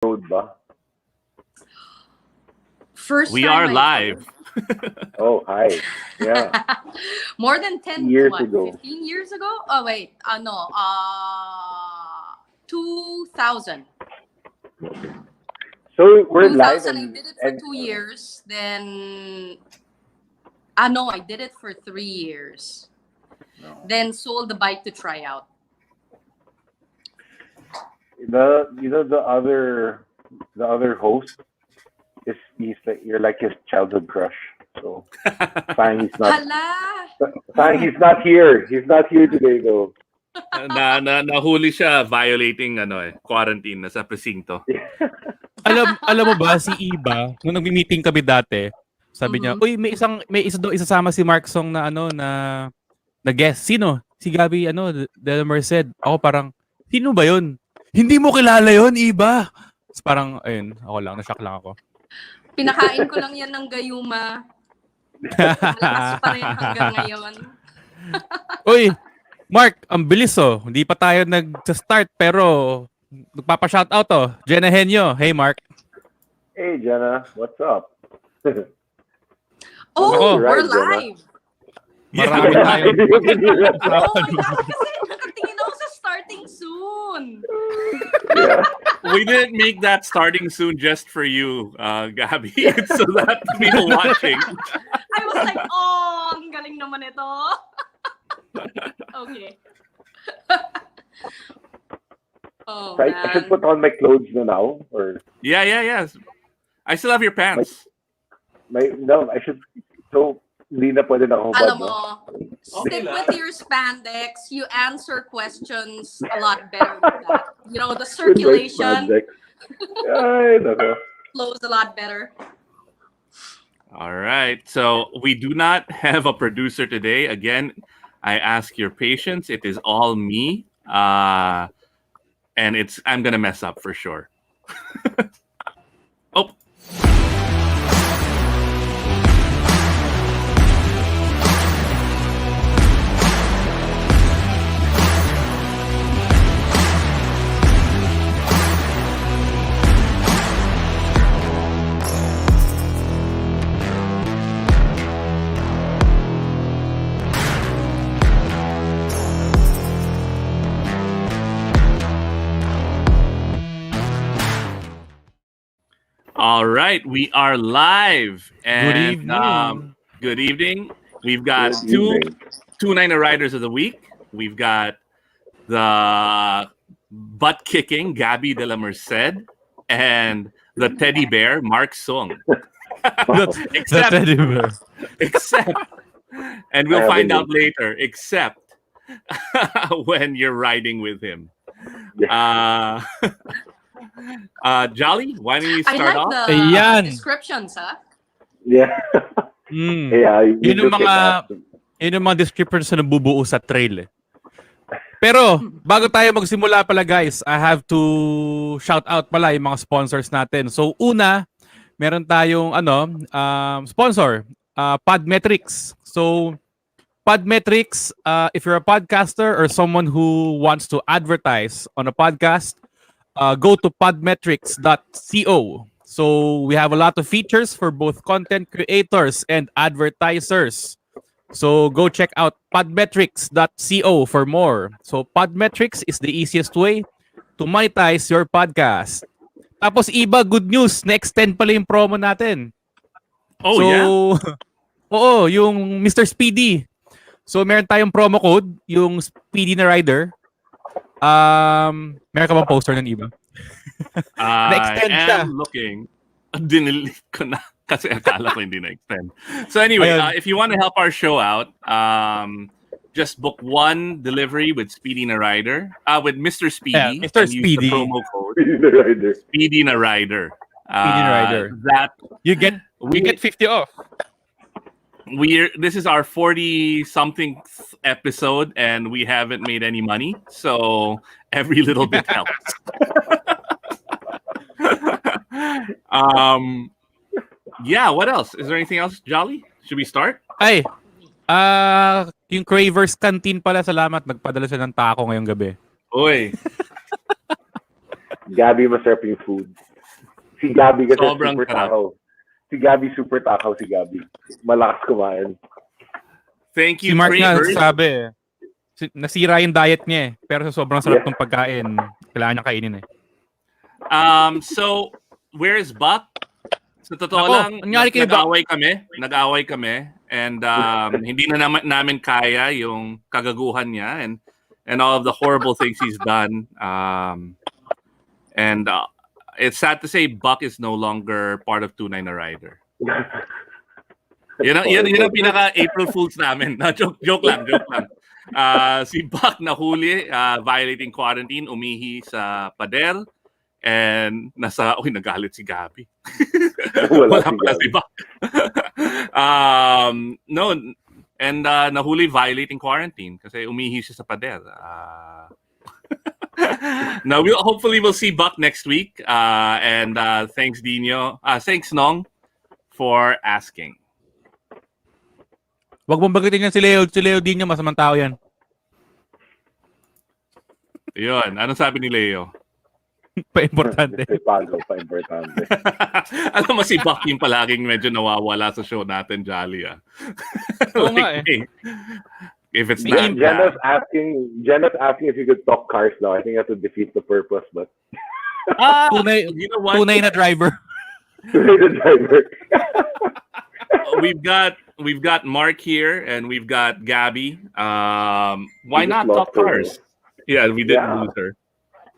road ba? First We time are I live. Oh, hi. Yeah. More than 10 Years what, ago. 15 years ago? Oh wait, no. 2000. So we're 2000 live I and, did it for 2 years. Then no, I did it for 3 years. No. Then sold the bike to try out. The other host is you're like his childhood crush. So fine he's not here. He's not here today though. Nahuli siya violating quarantine na sa presinto. alam mo ba si Iba, nung nagmi-meeting kami dati, sabi niya, "Uy, may isa daw isasama si Marc Soong na na guest. Sino? Si Gaby Dela Merced." Ako parang, "Sino ba 'yun? Hindi mo kilala 'yun, Iba." Tapos parang ayun, ako lang, na-shock lang ako. Pinakain ko lang yan ng gayuma. Malakas pa rin hanggang ngayon. Uy, Mark, ang bilis Hindi pa tayo nag-start pero nagpapa-shoutout Jenna Henyo. Hey, Mark. Hey Jenna, what's up? Oh, we're Jenna. live. Marami tayo. Oh my God, kasi nakatingin ako sa starting soon. Yeah. We didn't make that starting soon just for you, Gabi. So that people watching. I was like, oh, ang galing naman ito. Okay. Oh, So I should put on my clothes now or Yeah. I still have your pants. I should so hindi na pwede na ako Alam hubad, mo, stick with your spandex. You answer questions a lot better with that. You know, the circulation Ay, nako. flows a lot better. All right. So we do not have a producer today. Again, I ask your patience. It is all me. And I'm gonna mess up for sure. Oh. All right, we are live. And, Good evening. Good evening. We've got two Niner Riders of the week. We've got the butt kicking Gaby Dela Merced and the teddy bear Marc Soong. The teddy bear. Except, and we'll find out later. Except when you're riding with him. Jolly, why don't you start off? I like the descriptions, huh? Yeah. Yeah, yun yung mga descriptors na nabubuo sa trail. Pero, bago tayo magsimula pala guys, I have to shout out pala yung mga sponsors natin. So, una, meron tayong sponsor, Podmetrics. So, Podmetrics, if you're a podcaster or someone who wants to advertise on a podcast, go to podmetrics.co. So we have a lot of features for both content creators and advertisers. So go check out podmetrics.co for more. So Podmetrics is the easiest way to monetize your podcast. Tapos Iba, good news, na-extend pala yung promo natin. Oh, so, yeah? Oo, yung Mr. Speedy. So meron tayong promo code, yung Speedy na Rider. Meron ka bang poster ng Iba? I am looking. Dinilit ko na kasi akala ko hindi na-extend. So anyway, if you want to help our show out, just book one delivery with Speedy na Rider, with Mr. Speedy. Yeah, Mr. Speedy. Use the promo code Speedy na Rider. Speedy na Rider. Speedy na Rider. That we get 50 off. This is our 40-something episode, and we haven't made any money, so every little bit helps. Yeah, what else? Is there anything else, Jolly? Should we start? Ay, yung Cravers Canteen pala, salamat. Nagpadala siya ng taco ngayong gabi. Oy. Gabi, masarap yung food. Si Gaby kasi Sobrang super sarap. takaw. Si Gaby super takaw si Gaby. Malakas kumain. Thank Si you, Mark nga Traders. sabi, nasira yung diet niya eh. Pero sa sobrang sarap ng pagkain, kailangan niya kainin eh. So, where is Buck? Sa totoo Nako, lang, nangyari kay Buck. nag-away kami, and hindi na namin kaya yung kagaguhan niya and all of the horrible things he's done. And it's sad to say Buck is no longer part of Tunay na Rider. Yun ang pinaka April Fools namin. No, joke lang. Si Buck nahuli violating quarantine, umihi sa pader, and nagalit si Gaby. Wala pala si Buck. No, and nahuli violating quarantine kasi umihi siya sa pader. Now hopefully we'll see Buck next week. And thanks Dino. Thanks Nong for asking. Wag mong bagitin yan si Leo. Si Leo din niya, masamang tao yan. Yun. Anong sabi ni Leo? Pa-importante. Pa-importante. Alam mo si Buck yung palaging medyo nawawala sa show natin, Jolly. Oo nga eh. If it's not Jenna's asking if you could talk cars now. I think that would defeat the purpose, but tunay, you know what? Tunay na driver. Tunay na driver. We've got Mark here and we've got Gaby. Why not talk cars? Yeah, we didn't lose her.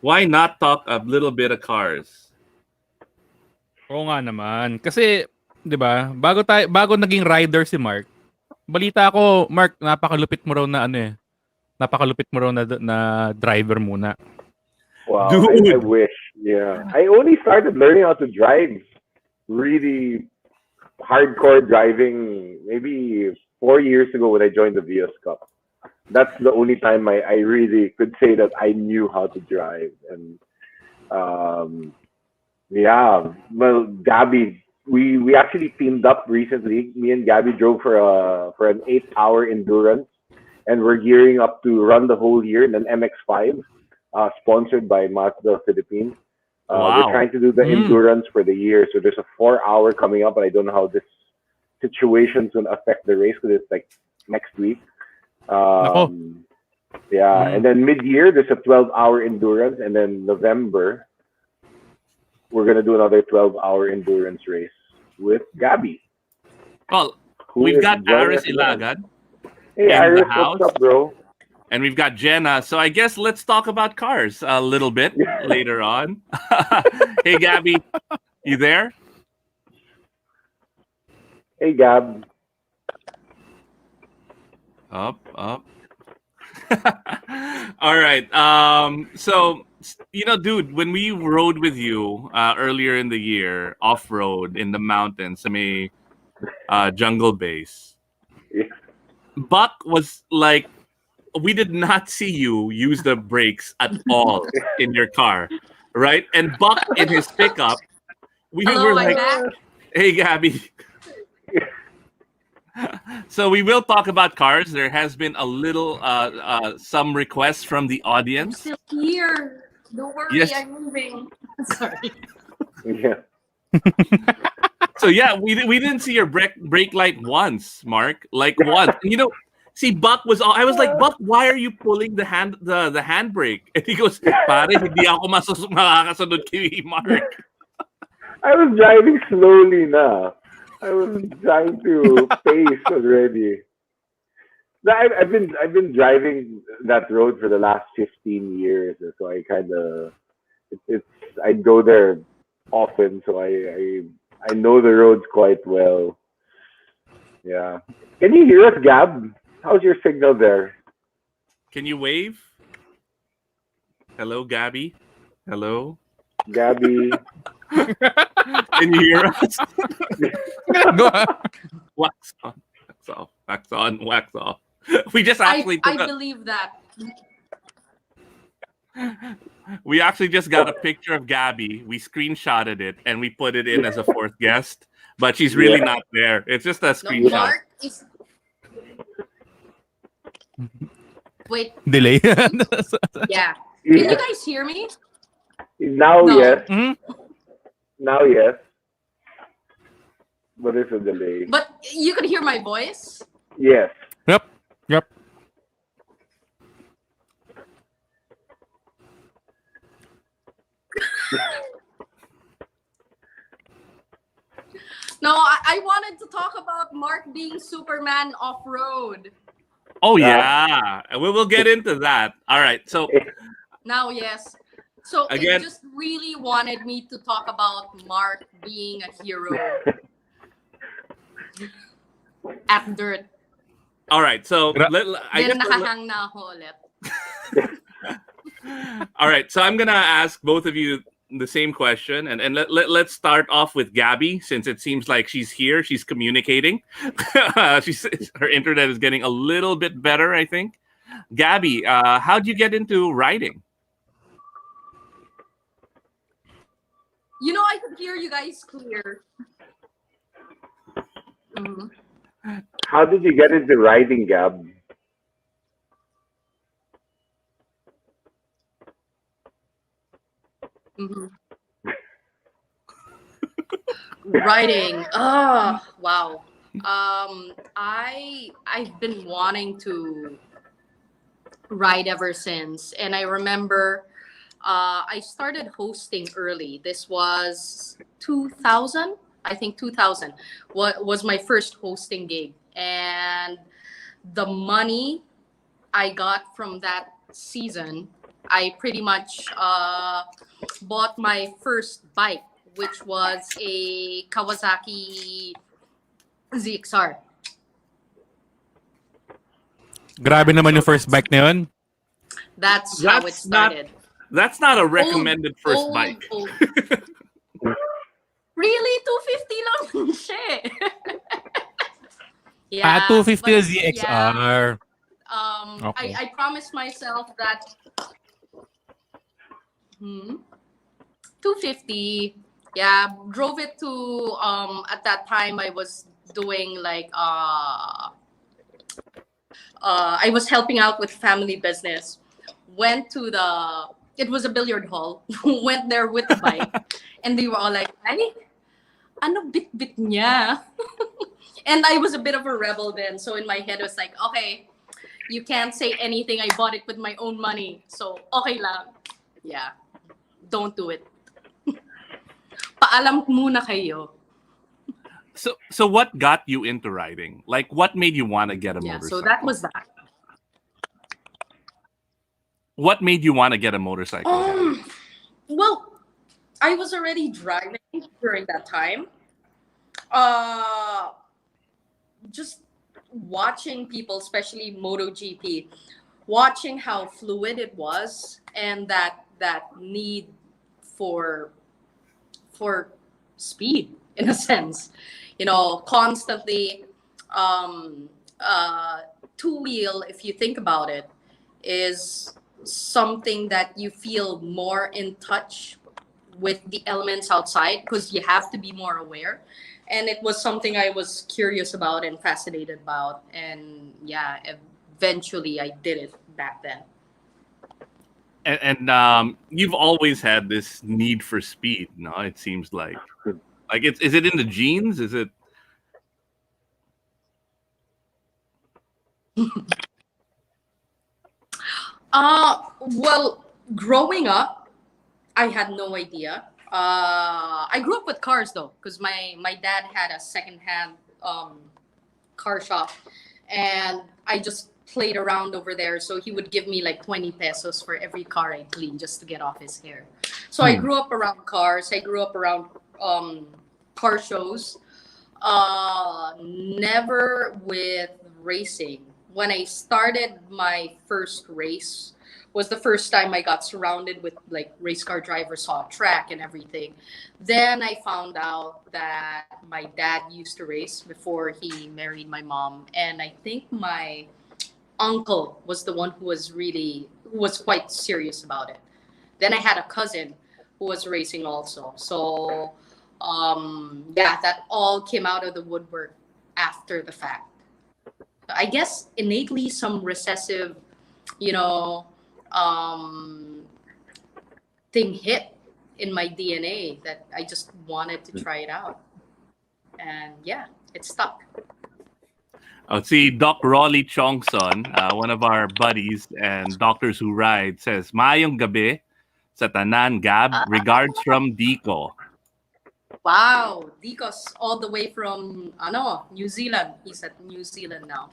Why not talk a little bit of cars? Oo nga naman. Kasi, 'di ba? Bago naging rider si Mark. Balita ko, Mark, napakalupit mo raw na Napakalupit mo raw na driver muna. Wow. Dude. I wish. Yeah. I only started learning how to drive really hardcore driving maybe 4 years ago when I joined the Vios Cup. That's the only time I really could say that I knew how to drive. And well, Gaby, we actually teamed up recently. Me and Gaby drove for an 8-hour endurance, and we're gearing up to run the whole year in an MX-5, sponsored by Mazda Philippines. Wow. We're trying to do the endurance for the year. So there's a 4-hour coming up, but I don't know how this situation's going to affect the race because it's like next week. And then mid-year, there's a 12-hour endurance. And then November, we're going to do another 12-hour endurance race with Gaby. Well, we've got Aris Ilagad. Hey, Iris, what's up, bro? And we've got Jenna. So I guess let's talk about cars a little bit later on. Hey, Gaby, you there? Hey, Gab. Up. All right. So, dude, when we rode with you earlier in the year, off-road in the mountains, jungle base, Buck was like, we did not see you use the brakes at all in your car, right? And Buck in his pickup, we were like, hey, Gaby. So we will talk about cars. There has been a little, some requests from the audience. I'm still here. Don't worry, Yes. I'm moving. Sorry. Yeah. So yeah, we didn't see your brake light once, Mark. Like once. See, Buck was all. I was like, Buck, why are you pulling the handbrake? And he goes, pare, hindi ako makakasunod kay Mark. I was driving slowly na. I was trying to pace already. No, I've been driving that road for the last 15 years, so I kind of I go there often, so I know the roads quite well. Yeah. Can you hear us, Gab? How's your signal there? Can you wave? Hello, Gaby. Hello, Gaby. Can you hear us? Go on. Wax on, wax off, wax on, wax off. We just actually I believe that. We actually just got a picture of Gaby. We screenshotted it and we put it in as a fourth guest, but she's really not there. It's just a No, screenshot. Mark is. Wait. Delay. Yeah. Can you guys hear me? Now, No. yes. Mhm. Now, yes. But there's a delay. But you could hear my voice. Yes. Yep. Yep. No, I wanted to talk about Mark being Superman off-road. Oh yeah, we will get into that. All right, so Now, yes. So Again- it just really wanted me to talk about Mark being a hero at dirt. all right, so Gra- I Then guess nakahang na ako ulit. all right, so I'm gonna ask both of you the same question, and let's start off with Gabby, since it seems like she's here, she's communicating. She's her internet is getting a little bit better, I think. Gabby, how'd you get into riding? You know, I could hear you guys clear. Mhm. How did you get into riding, Gab? Mhm. Riding. Oh, wow. I've been wanting to ride ever since, and I remember I started hosting early. This was 2000, I think 2000. What was my first hosting gig, and the money I got from that season, I pretty much bought my first bike, which was a Kawasaki ZXR. Grabe naman yung first bike na yun. That's how it That's not- started. That's not a recommended first Old, bike. old. Really? 250 lang siya eh. Yeah. 250 but ZXR. Okay. I promised myself that 250. Yeah, drove it to at that time I was doing like I was helping out with family business. Went to it was a billiard hall. Went there with the bike, and they were all like, "Ay, ano bit niya?" And I was a bit of a rebel then, so in my head it was like, "Okay, you can't say anything. I bought it with my own money, so okay lang." Yeah, don't do it. Paalam muna kayo. So what got you into riding? Like, what made you want to get a Yeah, motorcycle? so that was that. What made you want to get a motorcycle? Well, I was already driving during that time. Just watching people, especially MotoGP, watching how fluid it was, and that need for speed in a sense. You know, constantly two-wheel, if you think about it, is something that you feel more in touch with the elements outside because you have to be more aware. And it was something I was curious about and fascinated about. And yeah, eventually I did it back then. And you've always had this need for speed, no? It seems like is it in the genes? Is it? Well, growing up, I had no idea. I grew up with cars though, because my dad had a secondhand car shop, and I just played around over there. So he would give me like 20 pesos for every car I cleaned just to get off his hair. So I grew up around cars. I grew up around car shows. Never with racing. When I started my first race was the first time I got surrounded with like race car drivers, saw a track and everything. Then I found out that my dad used to race before he married my mom, and I think my uncle was the one who was quite serious about it. Then I had a cousin who was racing also. So yeah, that all came out of the woodwork after the fact. I guess innately some recessive, you know, thing hit in my DNA that I just wanted to try it out. And yeah, it stuck. Oh, see, Doc Rolly Chongson, one of our buddies and doctors who ride, says, Mayong gabi sa tanan, Gab. Regards from Dico. Wow, Dicos all the way from New Zealand. He's at New Zealand now.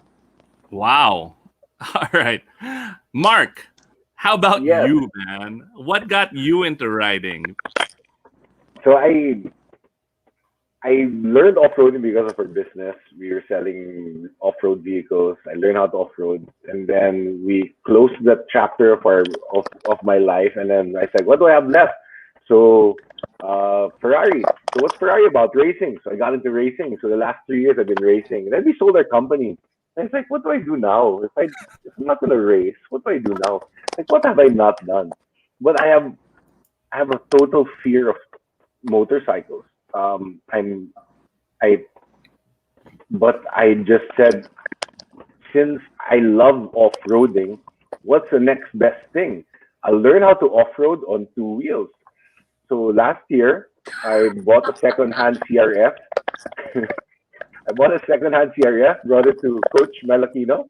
Wow. All right. Mark, how about you, man? What got you into riding? So I learned off-roading because of our business. We were selling off-road vehicles. I learned how to off-road, and then we closed that chapter of my life. And then I said, what do I have left? So Ferrari. So what's Ferrari about? Racing. So I got into racing. So the last 3 years I've been racing. And then we sold our company. And it's like, what do I do now? If I'm not gonna race, what do I do now? Like, what have I not done? But I have a total fear of motorcycles. But I just said, since I love off-roading, what's the next best thing? I'll learn how to off-road on 2 wheels. So last year, I bought a second-hand CRF. I bought a second-hand CRF, brought it to Coach Mel Aquino.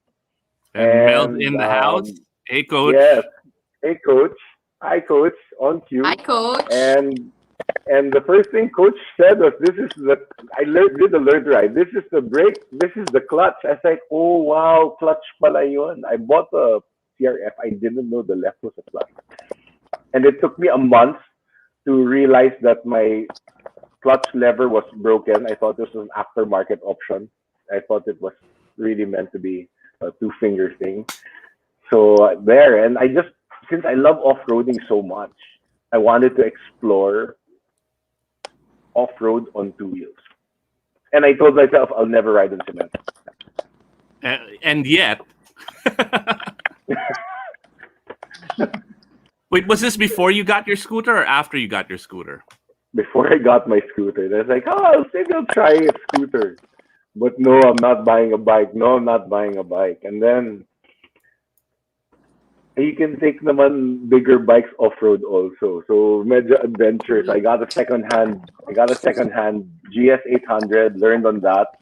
And Mel's in the house. Hey, Coach. Yes. Hey, Coach. Hi, Coach. On cue. Hi, Coach. And the first thing Coach said was, did the learned ride. This is the brake. This is the clutch. I was like, oh, wow, clutch pala yun. I bought a CRF. I didn't know the left was a clutch. And it took me a month to realize that my clutch lever was broken. I thought this was an aftermarket option. I thought it was really meant to be a 2-finger thing. So and since I love off-roading so much, I wanted to explore off-road on 2 wheels. And I told myself I'll never ride on cement. And yet... Wait, was this before you got your scooter or after you got your scooter? Before I got my scooter. And I was like, maybe I'll try a scooter. But no, I'm not buying a bike. No, I'm not buying a bike. And then you can take naman bigger bikes off-road also. So medyo adventurous. I got a second-hand GS 800, learned on that.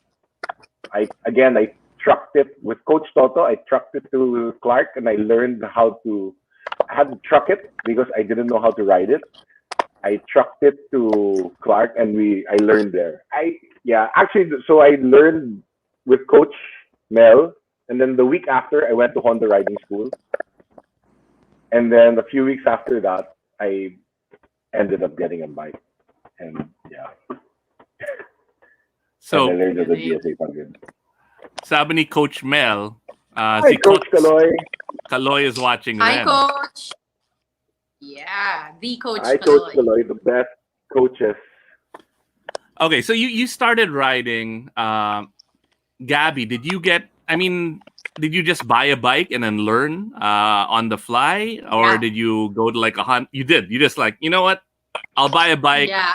I trucked it with Coach Toto. I trucked it to Clark and I learned I had to truck it because I didn't know how to ride it. I trucked it to Clark and I learned there. So I learned with Coach Mel, and then the week after I went to Honda riding school. And then a few weeks after that, I ended up getting a bike. And so and I learned the GS 800. Sabi ni Coach Mel, hi, Coach Kaloy. Kaloy is watching. Hi, Coach. Yeah, the Coach Hi, Kaloy. Coach Kaloy, the best coaches. Okay, so you started riding. Gabby, did you just buy a bike and then learn on the fly? Or did you go to like a hunt? You did. You just like, you know what? I'll buy a bike. Yeah.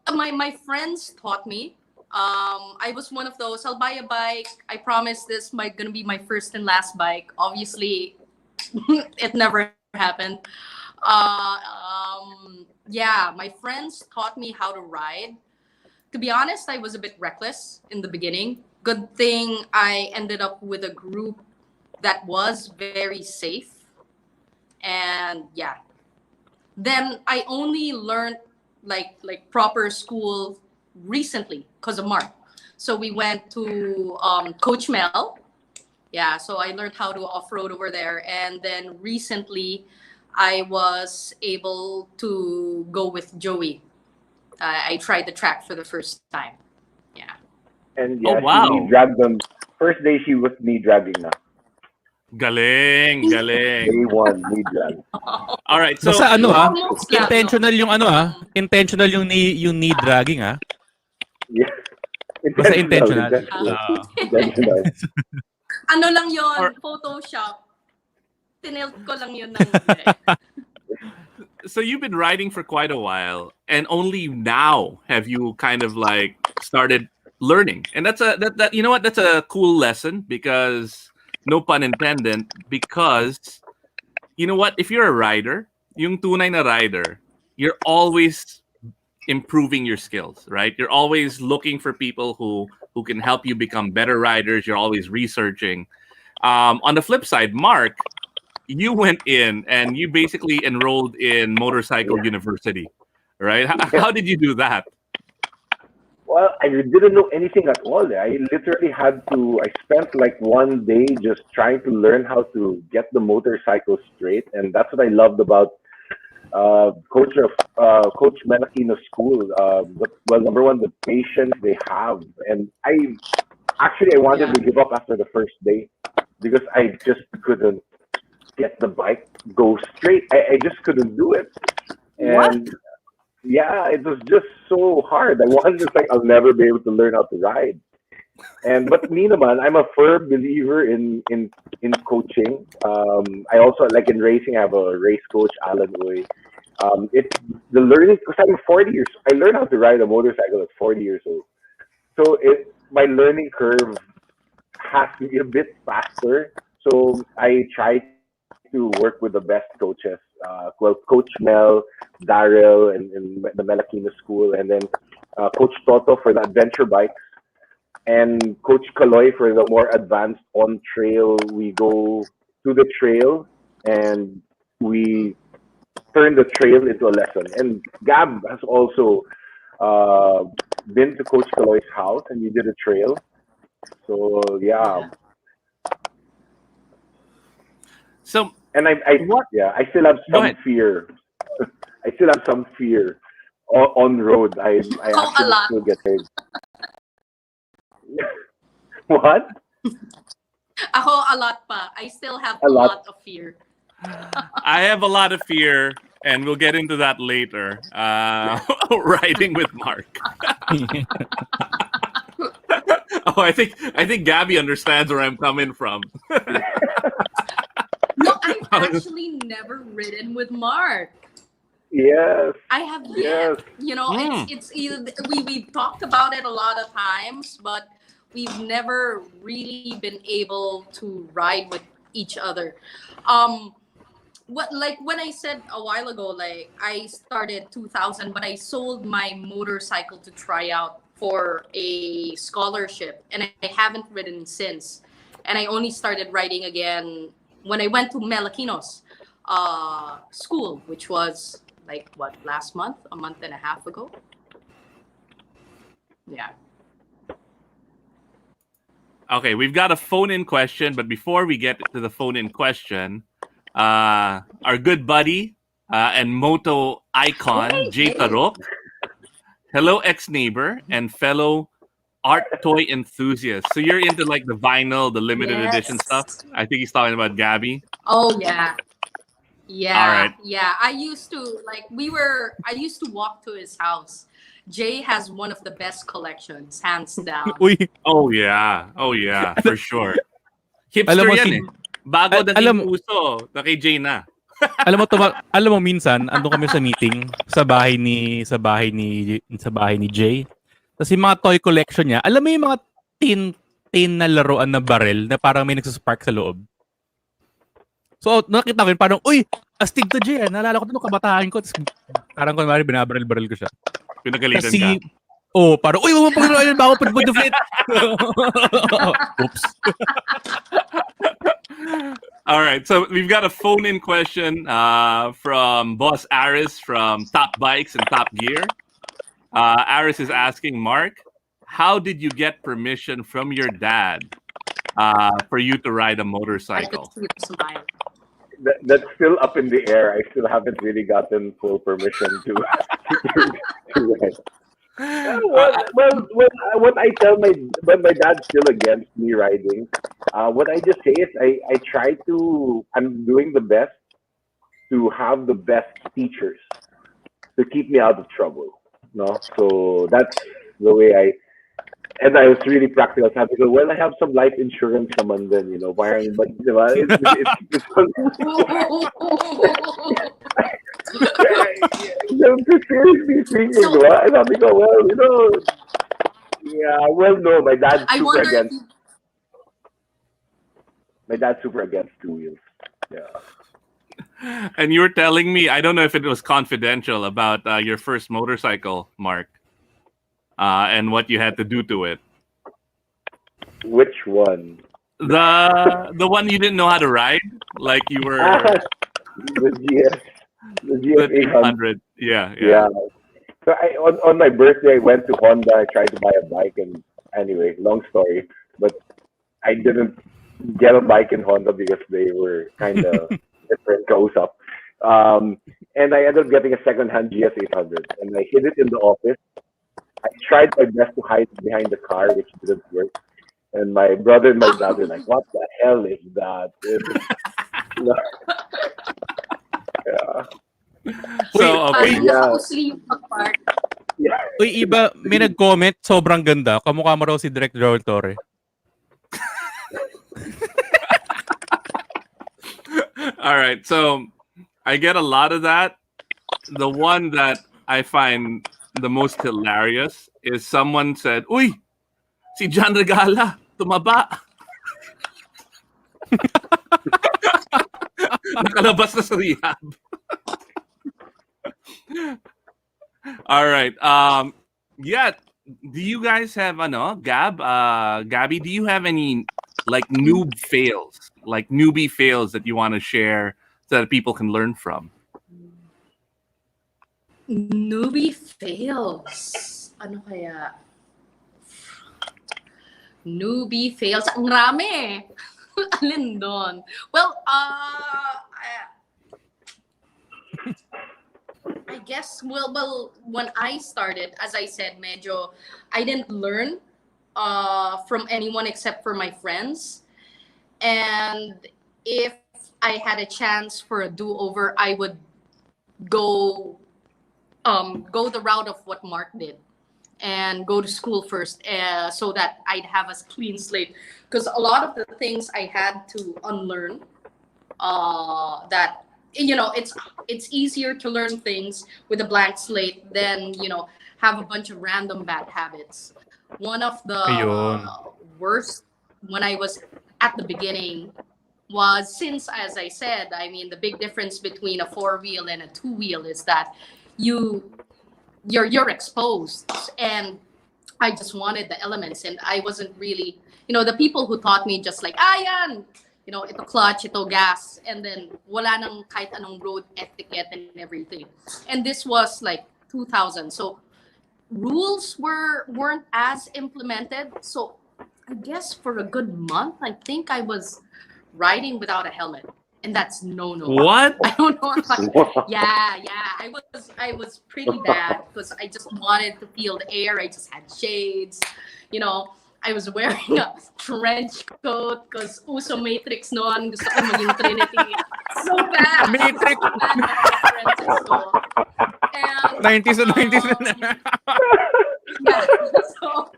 My friends taught me. I was one of those. I'll buy a bike. I promise this gonna be my first and last bike. Obviously, it never happened. My friends taught me how to ride. To be honest, I was a bit reckless in the beginning. Good thing I ended up with a group that was very safe. And then I only learned like proper school recently because of Mark. So we went to Coach Mel. Yeah, so I learned how to off-road over there. And then recently I was able to go with Joey. I tried the track for the first time. Yeah. And wow. She dragged them. First day she was knee dragging na. Galing. Day one, knee drag. All right, so basta intentional yung knee dragging Yeah. Basta intentional. Intentional. Ano lang yon, Photoshop. Tinilt ko lang yun So you've been riding for quite a while, and only now have you kind of like started learning. And that's a cool lesson, because no pun intended, because you know what, if you're a rider, yung tunay na rider, you're always improving your skills, right? You're always looking for people who can help you become better riders. You're always researching. On the flip side, Mark, you went in and you basically enrolled in motorcycle university, right? How did you do that? Well, I didn't know anything at all. I literally I spent like one day just trying to learn how to get the motorcycle straight. And that's what I loved about Coach Menachino's school. Well, number one, the patience they have. And I wanted to give up after the first day because I just couldn't get the bike go straight. I just couldn't do it. And yeah, it was just so hard. I was just like, I'll never be able to learn how to ride. But me naman, I'm a firm believer in coaching. I also like in racing. I have a race coach, Alan Uy. It's the learning because I'm 40 years. I learned how to ride a motorcycle at 40 years old. So my learning curve has to be a bit faster. So I try to work with the best coaches. Coach Mel, Daryl, and the Melachino School, and then Coach Toto for the adventure bikes, and Coach Kaloy for the more advanced on trail. We go to the trail and we turn the trail into a lesson. And Gab has also been to Coach Kaloy's house and we did a trail. So yeah. So and I still have some fear. I still have some fear on road. I actually still get hurt. What? A lot pa. I still have a lot of fear. I have a lot of fear, and we'll get into that later. Riding with Mark. I think Gabby understands where I'm coming from. No, I've actually never ridden with Mark. Yes. I have yet. You know, it's either we've talked about it a lot of times, but we've never really been able to ride with each other. When I said a while ago, like I started 2000, but I sold my motorcycle to try out for a scholarship, and I haven't ridden since. And I only started riding again when I went to Melachino's school, which was last month, a month and a half ago. Yeah. Okay, we've got a phone-in question, but before we get to the phone-in question, our good buddy and moto icon, Jay Tarok. Hello, ex-neighbor and fellow art toy enthusiast. So you're into like the vinyl, the limited edition stuff? I think he's talking about Gabby. Oh, yeah. Yeah. All right. Yeah. I used to walk to his house. Jay has one of the best collections, hands down. Oh yeah, for sure. Hipster yan eh. Bago dating puso, na kay Jay na. alam mo minsan andun kami sa meeting sa bahay ni Jay. Tapos yung mga toy collection niya, alam mo yung mga tin na laruan na barrel na parang may nagsuspark sa loob. So, nakita ko yun, parang, uy, astig to Jay. Naalala ko ito nung kabataan ko. Tapos, parang kunwari, binabaril-baril ko siya. Pinagalitan ka? Parang, uy, wag mo pag yun, bako pag-deflate. Oops. All right, so we've got a phone-in question from Boss Aris from Top Bikes and Top Gear. Aris is asking, Mark, how did you get permission from your dad for you to ride a motorcycle? That's still up in the air. I still haven't really gotten full permission to ride. What I tell when my dad's still against me riding, what I just say is I'm doing the best to have the best teachers to keep me out of trouble. No, so that's the way and I was really practical. I had to go, well, I have some life insurance naman then, parang, but, it's seriously thinking, and I'll be go, well, no, my dad's super against. My dad's super against two wheels. Yeah. And you were telling me, I don't know if it was confidential, about your first motorcycle, Mark, and what you had to do to it. Which one? The one you didn't know how to ride, like you were The the the GS 800. 800. Yeah, yeah. Yeah. So on my birthday, I went to Honda. I tried to buy a bike, and anyway, long story. But I didn't get a bike in Honda because they were kind of different kausap. And I ended up getting a second-hand GS 800, and I hid it in the office. I tried my best to hide it behind the car, which didn't work. And my brother and my dad were like, "What the hell is that?" Yeah. So, okay. Parang naka-sleeve pa part. Yeah. Uy, iba, may nag-comment, sobrang ganda. Kamukha mo raw si Direk Joel Torre. All right. So I get a lot of that. The one that I find the most hilarious is someone said, "Uy, si John Regala, tumaba." Nakalabas na sa rehab. All right. Yeah. Do you guys have Gabby? Do you have any like noob fails, like newbie fails that you want to share so that people can learn from? Newbie fails. Ano kaya? Newbie fails. Ang rami. Alin doon? Well, I guess, well, when I started, as I said, medyo, I didn't learn from anyone except for my friends. And if I had a chance for a do-over, I would go the route of what Mark did and go to school first, so that I'd have a clean slate. Because a lot of the things I had to unlearn, that, it's easier to learn things with a blank slate than, have a bunch of random bad habits. One of the worst when I was at the beginning was, since, as I said, I mean, the big difference between a 4-wheel and a 2-wheel is that you're exposed, and I just wanted the elements, and I wasn't really, the people who taught me just like, yan, ito clutch, ito gas, and then wala nang kahit anong road etiquette and everything. And this was like 2000, so rules weren't as implemented. So I guess for a good month, I think I was riding without a helmet, and that's no. What? I don't know. Yeah. I was pretty bad because I just wanted to feel the air. I just had shades, I was wearing a trench coat because uso Matrix noon. Gusto ko maging Trinity. So bad. Matrix. So bad na references ko. And, 90s and 90s. Yeah. So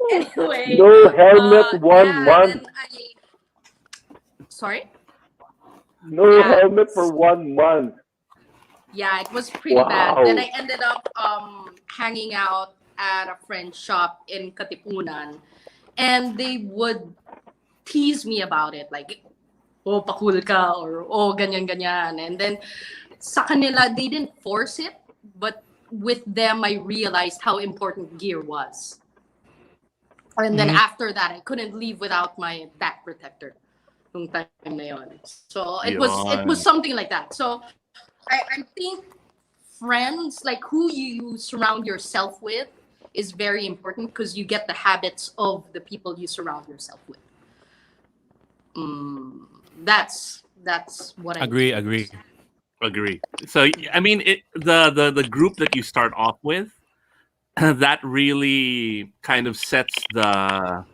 anyway. No helmet 1 month. Sorry? No helmet for 1 month. Yeah, it was pretty bad. Then I ended up hanging out at a friend's shop in Katipunan, and they would tease me about it, like, oh, pakul ka, or oh, ganyan. And then sa kanila, they didn't force it, but with them, I realized how important gear was. And then after that, I couldn't leave without my back protector. Nung time na yun. So it was something like that. So I think friends, like who you surround yourself with, is very important because you get the habits of the people you surround yourself with. That's what I agree. So I mean, the group that you start off with, that really kind of sets the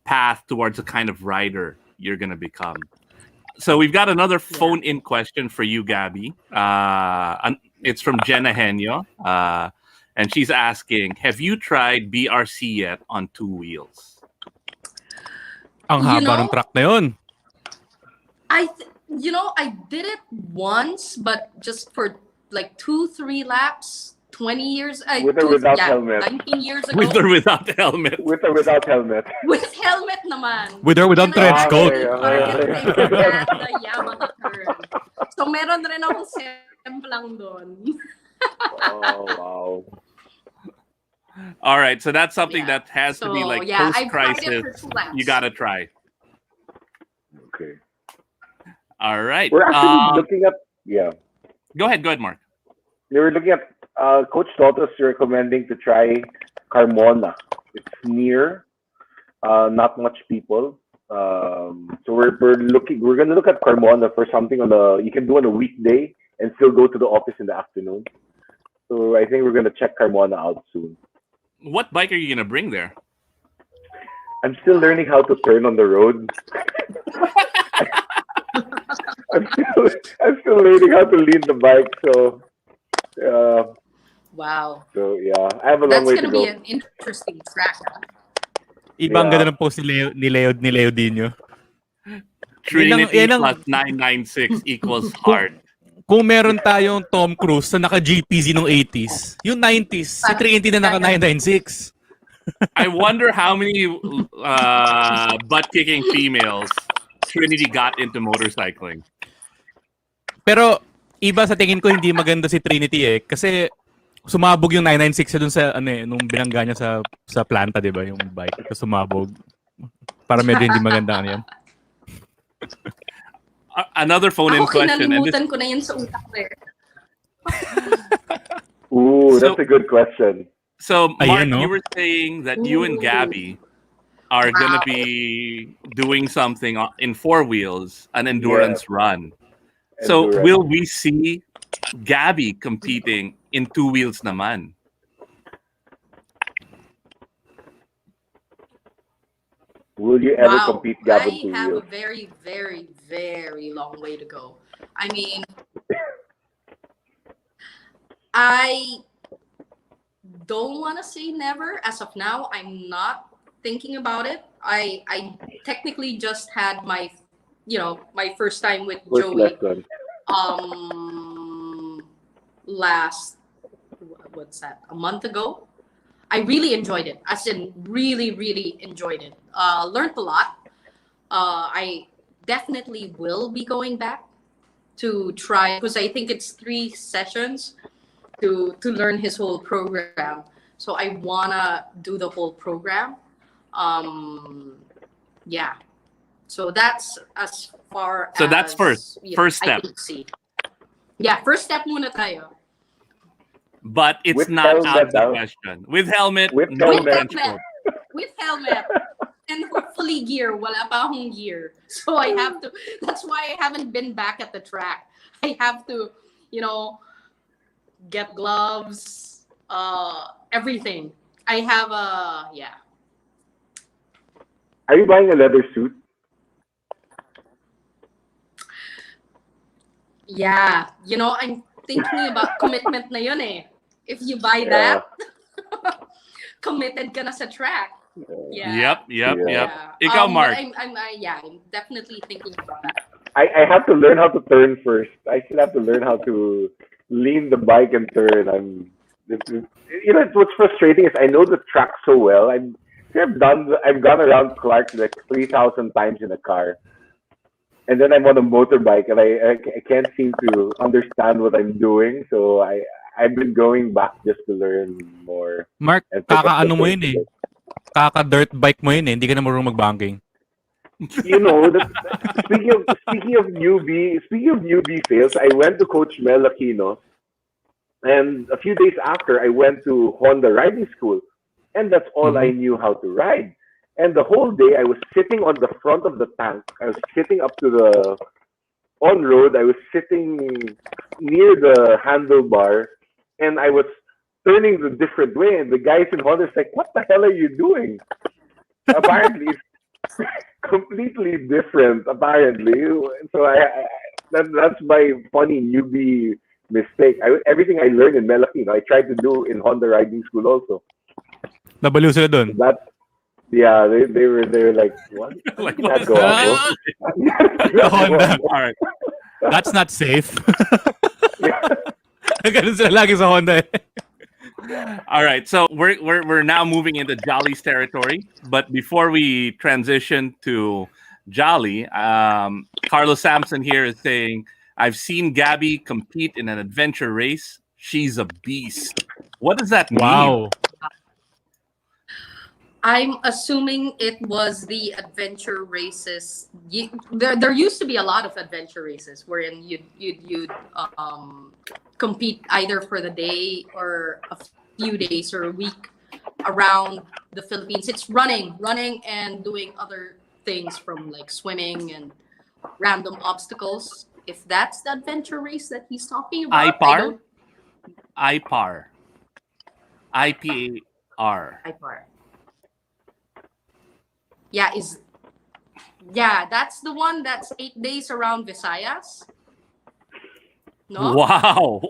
path towards the kind of rider you're gonna become. So we've got another phone-in question for you, Gabby. It's from Jenna Henyo. And she's asking, have you tried BRC yet on 2 wheels? Ang haba ng track na yun. I did it once, but just for like 2-3 laps, 20 years. With or without helmet? 19 years ago. With or without helmet? With or without helmet? With helmet naman. With or without trench coat? The Yamaha turn. So meron rin akong semplang doon. Oh, wow. All right, so that's something that has to be like I've tried it post-crisis. for 2 laps. You gotta try. Okay. All right. We're actually looking at, Go ahead, Mark. we were looking at, Coach Toto's recommending to try Carmona. It's near, not much people. So we're gonna look at Carmona for something you can do on a weekday and still go to the office in the afternoon. So I think we're gonna check Carmona out soon. What bike are you gonna bring there? I'm still learning how to turn on the road. I'm still learning how to lead the bike. So, wow. So yeah, I have a long way to go. That's gonna be an interesting track. Ibang ganda ng post ni Leo Dino. Trinity plus 996 equals hard. Kung meron tayong Tom Cruise na naka-GPZ nung 80s, yung 90s, si Trinity na naka-996. I wonder how many butt-kicking females Trinity got into motorcycling. Pero iba sa tingin ko hindi maganda si Trinity kasi sumabog yung 996 dun sa nung binangga niya sa planta, 'di ba, yung bike. Kasi sumabog. Para medyo hindi maganda yan. Another phone-in question. Kinalimutan ko na yun sa utak ko. Ooh, that's a good question. So, Mark, you were saying that you and Gaby are going to be doing something in 4 wheels, an endurance run. So, will we see Gaby competing in 2 wheels naman? Will you ever compete, Gaby, in 2 wheels? I have a very, very, very long way to go. I mean, I don't want to say never. As of now, I'm not thinking about it. I technically just had my first time with Joey. Last, a month ago. I really enjoyed it. As in, really, really enjoyed it. Learned a lot. I definitely will be going back to try, because I think it's 3 sessions to learn his whole program. So I wanna do the whole program. Yeah. So that's as far as. So that's first step. Yeah, first step muna tayo. But it's with not out of the question. With helmet, no benchmark. With helmet. And hopefully gear. Wala pa akong gear. So I have to, that's why I haven't been back at the track. I have to, get gloves, everything. I have Are you buying a leather suit? Yeah. I'm thinking about commitment na yun eh. If you buy that, committed ka na sa track. Yeah. Yep. Ikaw, Mark. I'm definitely thinking about that. I have to learn how to turn first. I still have to learn how to lean the bike and turn. What's frustrating is I know the track so well. I've gone around Clark like 3,000 times in a car, and then I'm on a motorbike, and I can't seem to understand what I'm doing. So I've been going back just to learn more. Mark, kaka-ano mo yun eh. Kaka-dirt bike mo yun eh. Hindi ka na marunong mag-banking. Speaking of newbie fails, I went to Coach Mel Aquino, and a few days after I went to Honda riding school, and that's all I knew how to ride. And the whole day I was sitting on the front of the tank. I was sitting up to the on road. I was sitting near the handlebar, and I was turning the different way. And the guys in Honda is like, "What the hell are you doing?" Apparently, it's completely different. Apparently, so that's my funny newbie mistake. Everything I learned in Melakino, I tried to do in Honda riding school also. Nabaliw sila dun. Yeah, they were like, what? Like, what? Honda. All right. That's not safe. Ganun sila lagi sa Honda eh. All right, so we're now moving into Jolly's territory, but before we transition to Jolly, Carlos Sampson here is saying I've seen Gaby compete in an adventure race. She's a beast. What does that mean? Wow. I'm assuming it was the adventure races. There used to be a lot of adventure races wherein you'd compete either for the day or a few days or a week around the Philippines. It's running, and doing other things from like swimming and random obstacles. If that's the adventure race that he's talking about, IPAR? IPAR. IPAR. IPAR. That's the one that's 8 days around Visayas. No? Wow.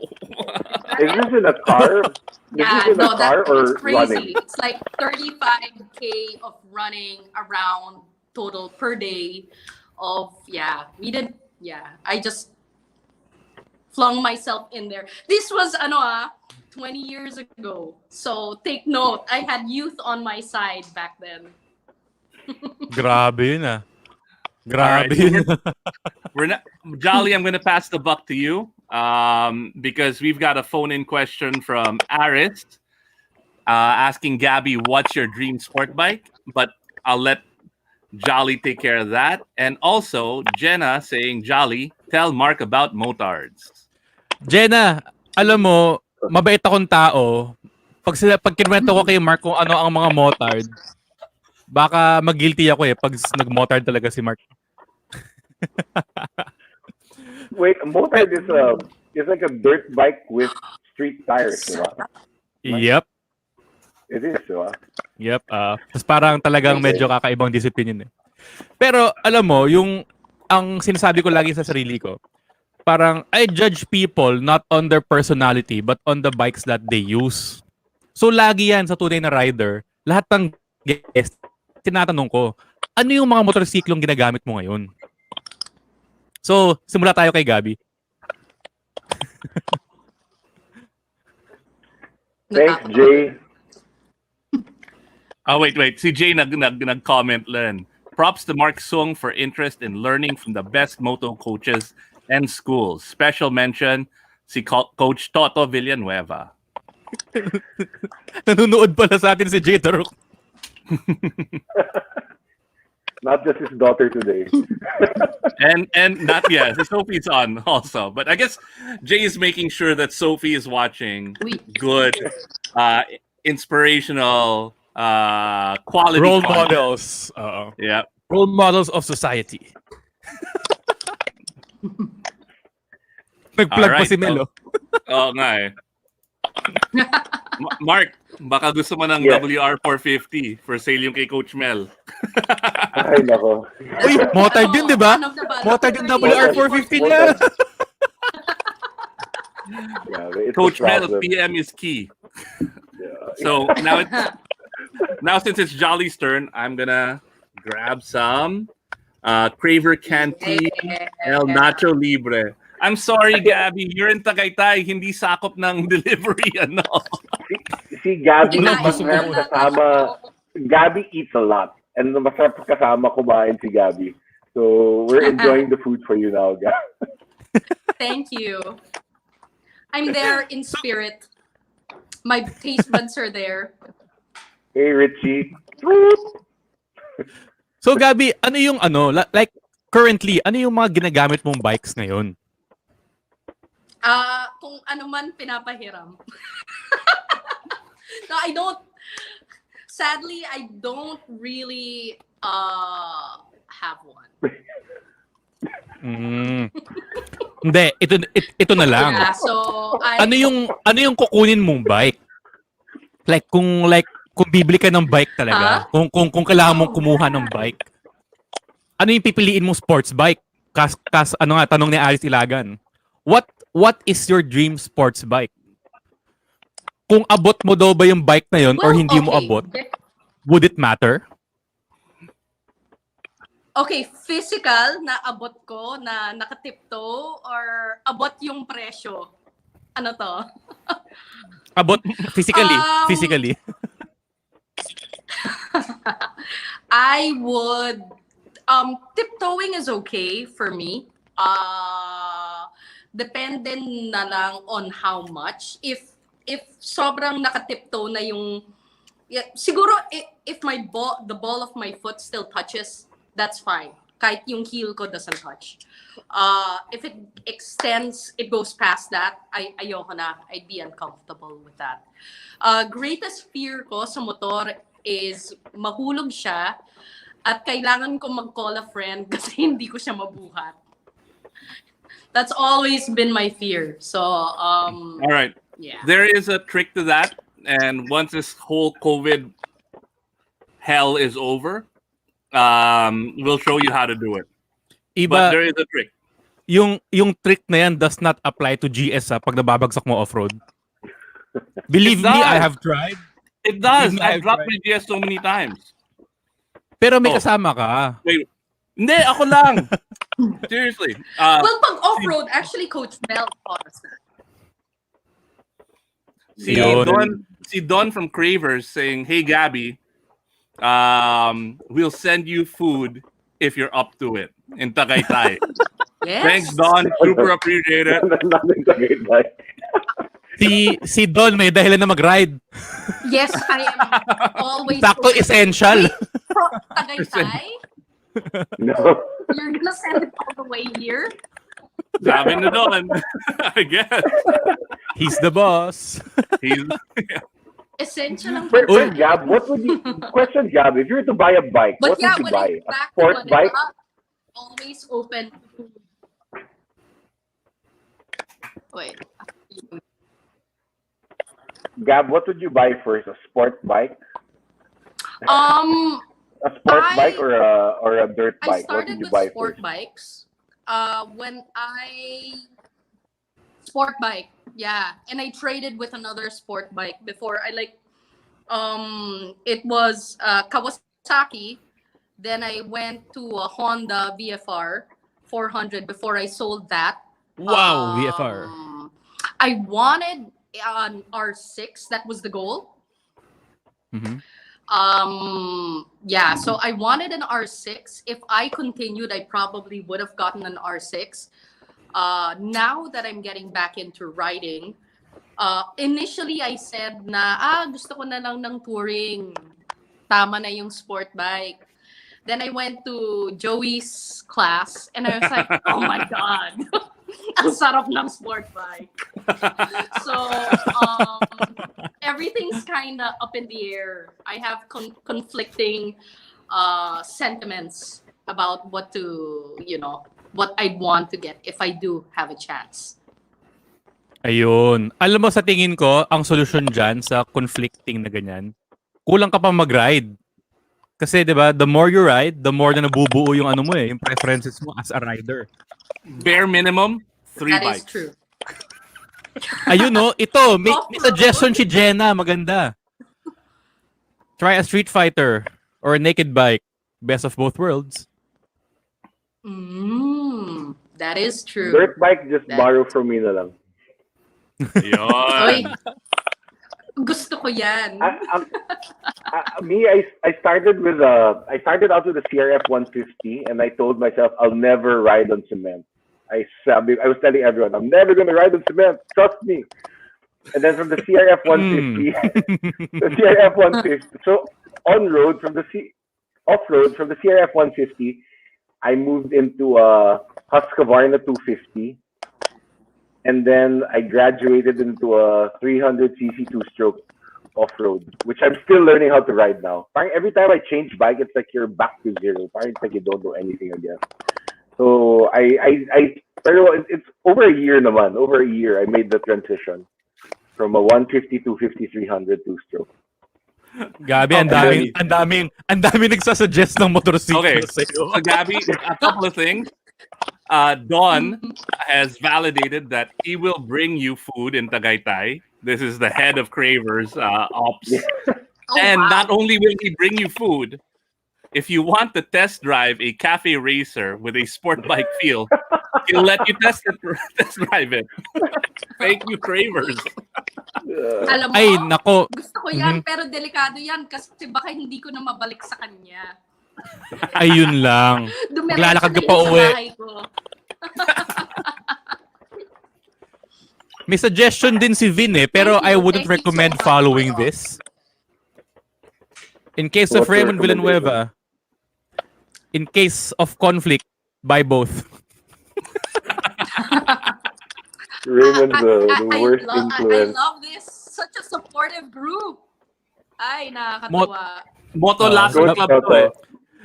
Is this in a car? It's crazy. Running? It's like 35K of running around total per day I just flung myself in there. This was 20 years ago. So take note, I had youth on my side back then. Grabe yun ah. Grabe All right, yun. we're not Jolly. I'm going to pass the buck to you because we've got a phone-in question from Aris asking Gaby, "What's your dream sport bike?" But I'll let Jolly take care of that. And also Jenna saying, "Jolly, tell Mark about motards." Jenna, alam mo, mabait akong tao. Pag kinuwento ko kay Mark kung ano ang mga motard, baka mag-guilty ako pag nag-motard talaga si Mark. Wait, a motard is like a dirt bike with street tires, di ba? Yep. It is, di ba? Yep. Tapos parang talagang medyo kakaibang disiplin yun Pero alam mo, ang sinasabi ko lagi sa sarili ko, parang I judge people not on their personality but on the bikes that they use. So lagi yan sa tunay na rider, lahat ng guest, tinatanong ko, ano yung mga motorsiklong ginagamit mo ngayon? So, simula tayo kay Gaby. Thanks, Jay. Wait. Si Jay nag-comment lang. Props to Marc Soong for interest in learning from the best moto coaches and schools. Special mention si Coach Toto Villanueva. Nanonood pala sa atin si Jay Tarok. Not just his daughter today. and not si Sophie's on also. But I guess Jay is making sure that Sophie is watching good, inspirational, quality role content. models. Yeah. Role models of society. Nag-plug pa si Melo. Oo nga Mark, baka gusto mo ng WR450 for sale yung kay Coach Mel. Ay, nako. Uy, motard din, di ba? Motard yung WR450 niya. Coach Mel, PM is key. So now since it's Jolly's turn, I'm gonna grab some Craver Canteen El Nacho Libre. I'm sorry, Gaby. You're in Tagaytay. Hindi sakop ng delivery, Si Gaby, masarap kasama. Gaby eats a lot. And masarap kasama kumain si Gaby. So, we're enjoying the food for you now, Gaby. Thank you. I'm there in spirit. My taste buds are there. Hey, Richie. So, Gaby, ano yung like, currently, ano yung mga ginagamit mong bikes ngayon? Kung ano man pinapahiram. No, sadly, I don't really have one. Hindi, ito na lang. Yeah, so ano yung kukunin mong bike? Like kung bibili ka ng bike talaga, kung kailangan mong kumuha ng bike. Ano yung pipiliin mong sports bike? Tanong ni Alice Ilagan. What is your dream sports bike? Kung abot mo daw ba yung bike na yun or hindi mo abot, would it matter? Okay, physical na abot ko na nakatiptoe or abot yung presyo? Ano to? Abot physically. I would tiptoeing is okay for me. depende na lang on how much. If sobrang nakatiptoe na yung, siguro if the ball of my foot still touches, that's fine. Kahit yung heel ko doesn't touch. If it extends, it goes past that, ayoko na. I'd be uncomfortable with that. Greatest fear ko sa motor is mahulog siya at kailangan ko mag-call a friend kasi hindi ko siya mabuhat. That's always been my fear. So, all right. Yeah. There is a trick to that, and once this whole COVID hell is over, we'll show you how to do it. But there is a trick. Yung trick na yan does not apply to GS pag nababagsak mo off-road. Believe me, I have tried. It does. I've dropped my GS so many times. Pero may kasama ka. Wait. Hindi, ako lang. Seriously. Well, pag off-road, actually, Coach Mel taught us that. See Don from Cravers saying, "Hey Gaby, we'll send you food if you're up to it in Tagaytay." Yes. Thanks, Don. Super appreciate it. Si Don may dahilan na mag-ride. Yes, I am always. Sakto essential. Tagaytay? No. You're gonna send it all the way here? Sabi na Don. I guess. He's the boss. Essential ang First, Gab, what would you... Question, Gab, if you were to buy a bike, but what would you buy? A sport bike? Always open. Wait. Gab, what would you buy first? A sport bike? A sport bike or a dirt bike? What would you buy started with sport first? bikes. Sport bike, yeah, and I traded with another sport bike before. It was Kawasaki. Then I went to a Honda VFR 400 before I sold that. Wow, VFR. I wanted an R6. That was the goal. Mm-hmm. Yeah, so I wanted an R6. If I continued, I probably would have gotten an R6. Now that I'm getting back into riding, initially I said na, gusto ko na lang ng touring. Tama na yung sport bike. Then I went to Joey's class and I was like, oh my God, ang sarap ng sport bike. So, everything's kind of up in the air. I have conflicting sentiments about what I'd want to get if I do have a chance. Ayun. Alam mo, sa tingin ko, ang solusyon dyan sa conflicting na ganyan, kulang ka pa mag-ride. Kasi, di ba, the more you ride, the more na nabubuo yung ano mo yung preferences mo as a rider. Bare minimum, 3 bikes. That is true. Ayun, no? Ito, may suggestion si Jenna. Maganda. Try a Street Fighter or a naked bike. Best of both worlds. That is true. Dirt bike, just borrow from me na lang. Oy, gusto ko yan. Me, I started out with a CRF 150, and I told myself I'll never ride on cement. I was telling everyone I'm never gonna ride on cement. Trust me. And then from the CRF 150, the CRF 150. So off road from the CRF 150, I moved into a Husqvarna 250. And then I graduated into a 300cc two-stroke off-road, which I'm still learning how to ride now. Every time I change bike, it's like you're back to zero. It's like you don't know anything again. So pero it's over a year naman. Over a year, I made the transition from a 150, 250, 300 two-stroke. Gabi, ang daming nagsasuggest ng motorsiklo sa'yo. So Gabi, a couple of things. Don has validated that he will bring you food in Tagaytay. This is the head of Cravers Ops. Not only will he bring you food, if you want to test drive a cafe racer with a sport bike feel, he'll let you test drive it. Thank you, Cravers. Alam mo, ay, nako. Gusto ko yan, pero delikado yan kasi baka hindi ko na mabalik sa kanya. Ayun lang. Maglalakad ka pa uwi. May suggestion din si Vin pero I wouldn't recommend following this. In case of Raymond Villanueva, in case of conflict, buy both. Raymond's the worst influence. I love this. Such a supportive group. Ay, nakakatawa. Moto Lasso Club to eh.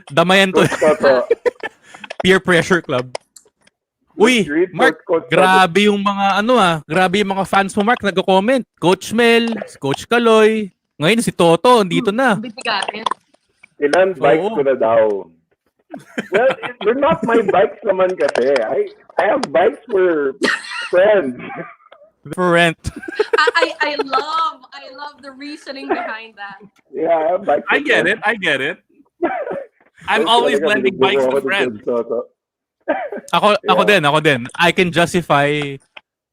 Damayan to. Peer pressure club. Uy, Mark, grabe yung mga grabe yung mga fans mo, Mark, nagko-comment. Coach Mel, Coach Kaloy. Ngayon si Toto, dito na. Ilan bikes ko na daw. Well, they're not my bikes naman kasi. I have bikes for friends. For rent. I love the reasoning behind that. Yeah, I have bikes. I get it. I'm always lending bikes to friends. Ako din. I can justify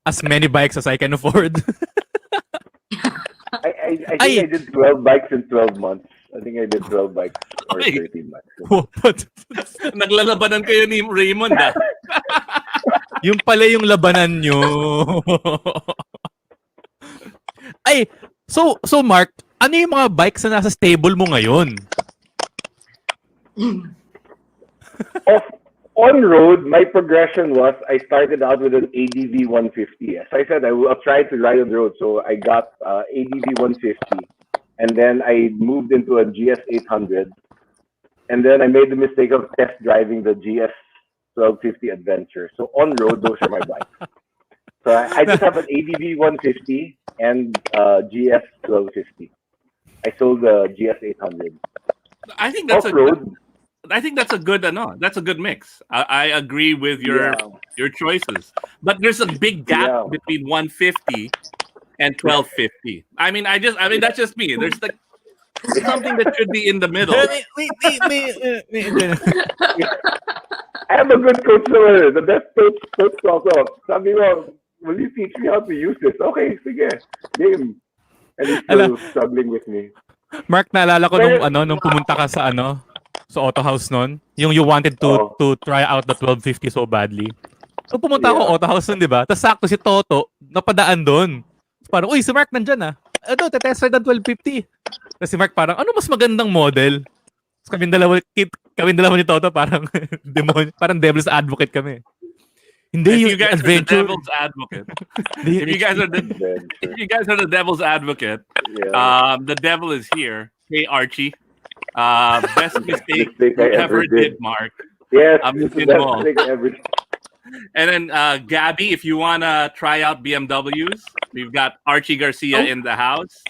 as many bikes as I can afford. I think I did 12 bikes in 12 months. I think I did 12 bikes or 13 bikes. What? Naglalabanan kayo ni Raymond Yung pala yung labanan nyo. Ay, so Mark, ano yung mga bikes na nasa stable mo ngayon? On-road, my progression was I started out with an ADV 150. As I said, I'll try to ride on the road. So I got ADV 150. And then I moved into a GS 800. And then I made the mistake of test driving the GS 1250 Adventure. So on-road, those are my bikes. So I just have an ADV 150 and GS 1250. I sold the GS 800. I think that's off-road. that's a good mix. I agree with your choices, but there's a big gap between 150 and 1250. I mean that's just me. There's like something that should be in the middle. I have a good coach there. The best coach also. Sabi mo, will you teach me how to use this? Okay, sige. Game. And he's still struggling with me. Mark, naalala ko nung pumunta ka sa sa auto house nun, yung you wanted to try out the 1250 so badly. So pumunta ako auto house nun, di ba? Tapos sakto si Toto, napadaan doon. Parang, uy, si Mark nandyan tetest ride ng 1250. Tapos si Mark parang, ano mas magandang model? Tapos kami dalawa ni Toto parang parang devil's advocate kami. Hindi if yung you guys adventure. are the devil's advocate. if you guys are the devil's advocate, the devil is here. Hey Archie. Best mistake I ever did, Mark. Yes, best mistake ever. And then Gaby, if you wanna try out BMWs, we've got Archie Garcia in the house.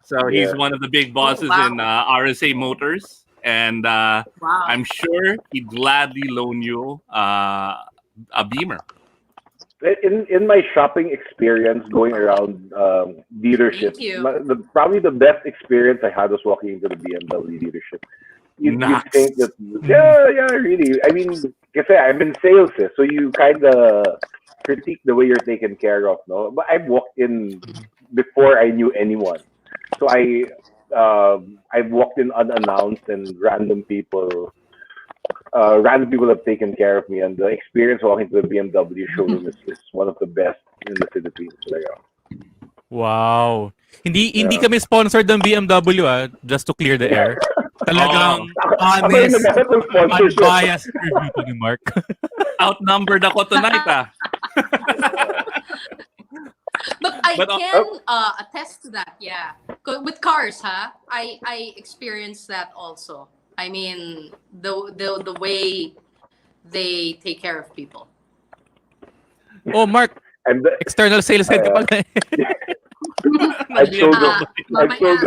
So he's one of the big bosses in RSA Motors, and I'm sure he'd gladly loan you a Beamer. In my shopping experience going around dealerships, probably the best experience I had was walking into the BMW dealership. You think that, really. I mean, kasi I'm in sales, so you kind of critique the way you're taken care of, no? But I've walked in before I knew anyone. So I've walked in unannounced, and random people have taken care of me, and the experience walking to the BMW showroom is one of the best in the Philippines. Wow. Hindi kami sponsored ng BMW just to clear the air. Talagang honest, unbiased review to ni Mark. Outnumbered ako tonight But I can attest to that, with cars, I experienced that also. I mean, the way they take care of people. Oh, Mark, external sales head ka pala. I've sold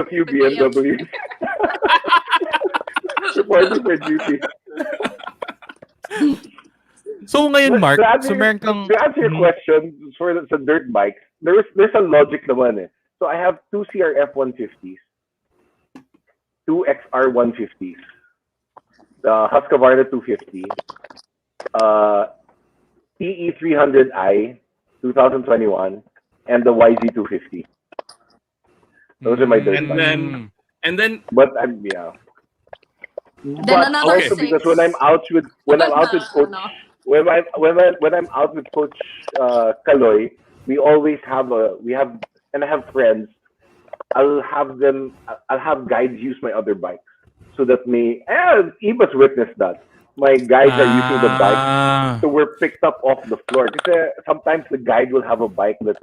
a few BMWs. Reporting for duty. So ngayon, Mark, to answer your question for the dirt bikes, there's a logic naman eh. So I have two CRF 150s, two XR 150s, the Husqvarna 250, TE 300i 2021, and the YZ 250. Those are my dirt bikes. And then, but But also because when I'm out with Coach Kaloy, we always have and I have friends. I'll have guides use my other bikes so that Iba's witnessed that. My guides are using the bike, so we're picked up off the floor. Because sometimes the guide will have a bike that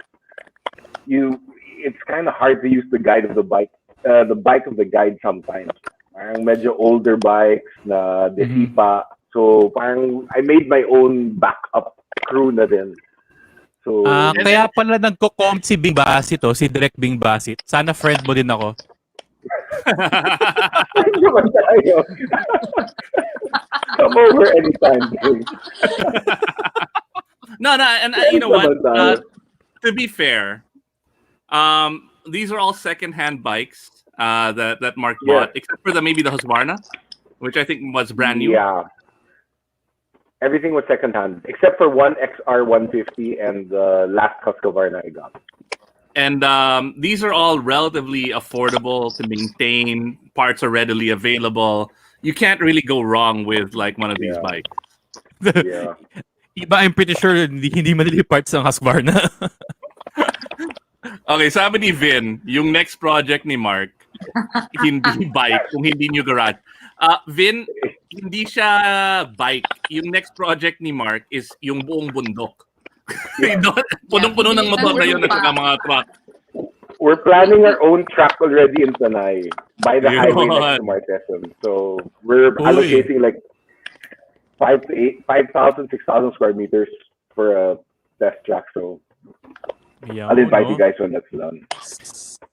it's kind of hard to use the bike of the guide sometimes. Parang medyo older bikes na desipa. So parang I made my own backup crew na din. So, kaya pala nagko-comp si Bing Basit, si Direk Bing Basit. Sana friend mo din ako. Come over anytime, dude. No, and you know what? To be fair, these are all second-hand bikes that Mark bought, except for maybe the Husqvarna, which I think was brand new. Yeah. Everything was second-hand, except for one XR150 and the last Husqvarna I got. And these are all relatively affordable to maintain. Parts are readily available. You can't really go wrong with like one of these bikes. Yeah. Iba, I'm pretty sure hindi madali parts ng Husqvarna. Okay, sabi ni Vin, yung next project ni Mark, hindi bike, kung hindi new garage. Vin, hindi siya bike. Yung next project ni Mark is yung buong bundok. Punong-puno ng motor na yun at saka mga truck. We're planning our own track already in Tanay by the highway next to Marquesas. So we're allocating like 5,000, 6,000 square meters for a test track. So I'll invite you guys when that's done.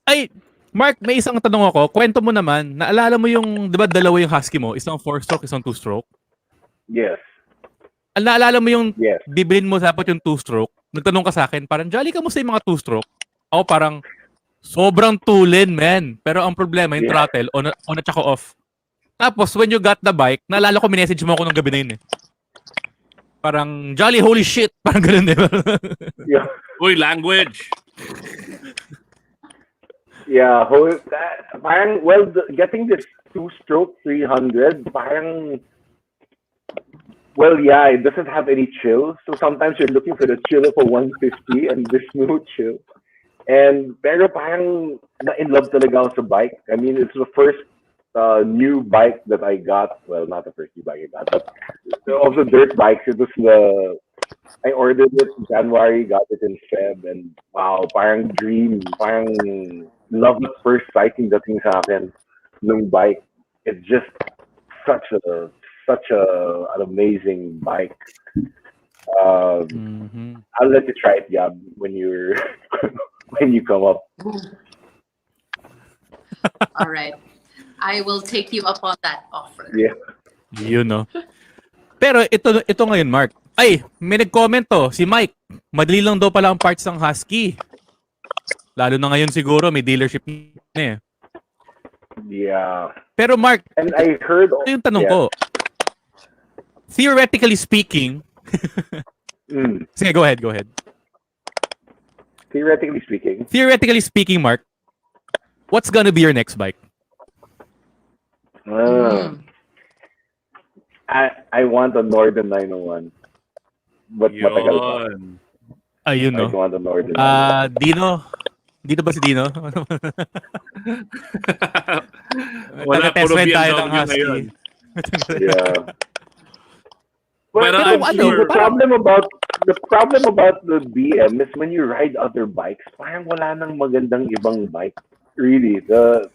Ay, Mark, may isang tanong ako. Kwento mo naman, naalala mo yung, di ba dalawa yung husky mo? Isang 4-stroke, isang 2-stroke? Yes. Naalala mo yung bibilin mo dapat yung 2-stroke? Nagtanong ka sa akin, parang jolly ka mo sa yung mga 2-stroke? Ako parang, sobrang tulin, man. Pero ang problema, yung throttle, on at saka off. Tapos, when you got the bike, naalala ko, minessage mo ako nung gabi na yun eh. Parang, jolly, holy shit. Parang ganun eh. Yeah. Uy, language. Yeah, parang, getting this 2-stroke 300, parang, it doesn't have any chill. So sometimes you're looking for the chill of a 150 and this no chill. And pero parang na-in love talaga ako sa bike. I mean, it's the first new bike that I got. Well, not the first new bike I got, but of the dirt bikes, it was I ordered it in January, got it in Feb, and wow, parang dream, parang love at first sight dating sa akin ng bike. It's just such an amazing bike. I'll let you try it, Gab, when you come up. All right. I will take you up on that offer. Yeah. You know. Pero ito ngayon, Mark. Ay, may nag-comment si Mike. Madali lang daw pala ang parts ng Husky. Lalo na ngayon siguro, may dealership na eh. Yeah. Pero Mark, and I heard yung tanong ko. Theoretically speaking, sige, go ahead. Theoretically speaking, Mark, what's gonna be your next bike? I want a Northern 901. But matagal pa. Ayun, no? I want a Northern 901. Dino? Dito ba si Dino? Wala, test puro ride tayo BMW ng Husky. Yeah. But the problem about the BM is when you ride other bikes, parang wala nang magandang ibang bike. Really, the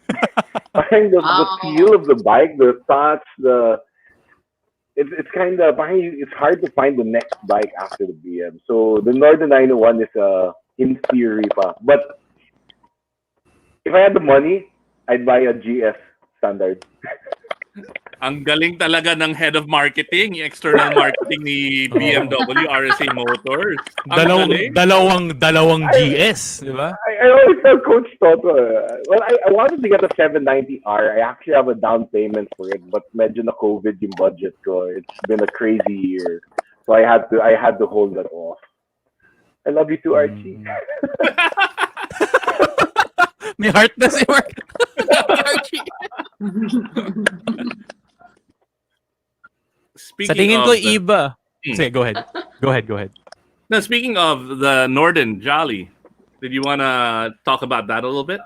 feel of the bike, the thoughts, it's kind of it's hard to find the next bike after the BM. So the Northern 901 is in theory pa. But if I had the money, I'd buy a GS standard. Ang galing talaga ng head of marketing, external marketing ni BMW, RSA Motors. Dalawang GS, di ba? I always tell Coach Toto, well, I wanted to get a 790R. I actually have a down payment for it, but medyo na COVID yung budget ko. It's been a crazy year. So I had to hold that off. I love you too, Archie. May heart na si Mark. Archie. Speaking sa tingin ko, of iba. Sige, go ahead. Now, speaking of the Norden Jolly, did you want to talk about that a little bit?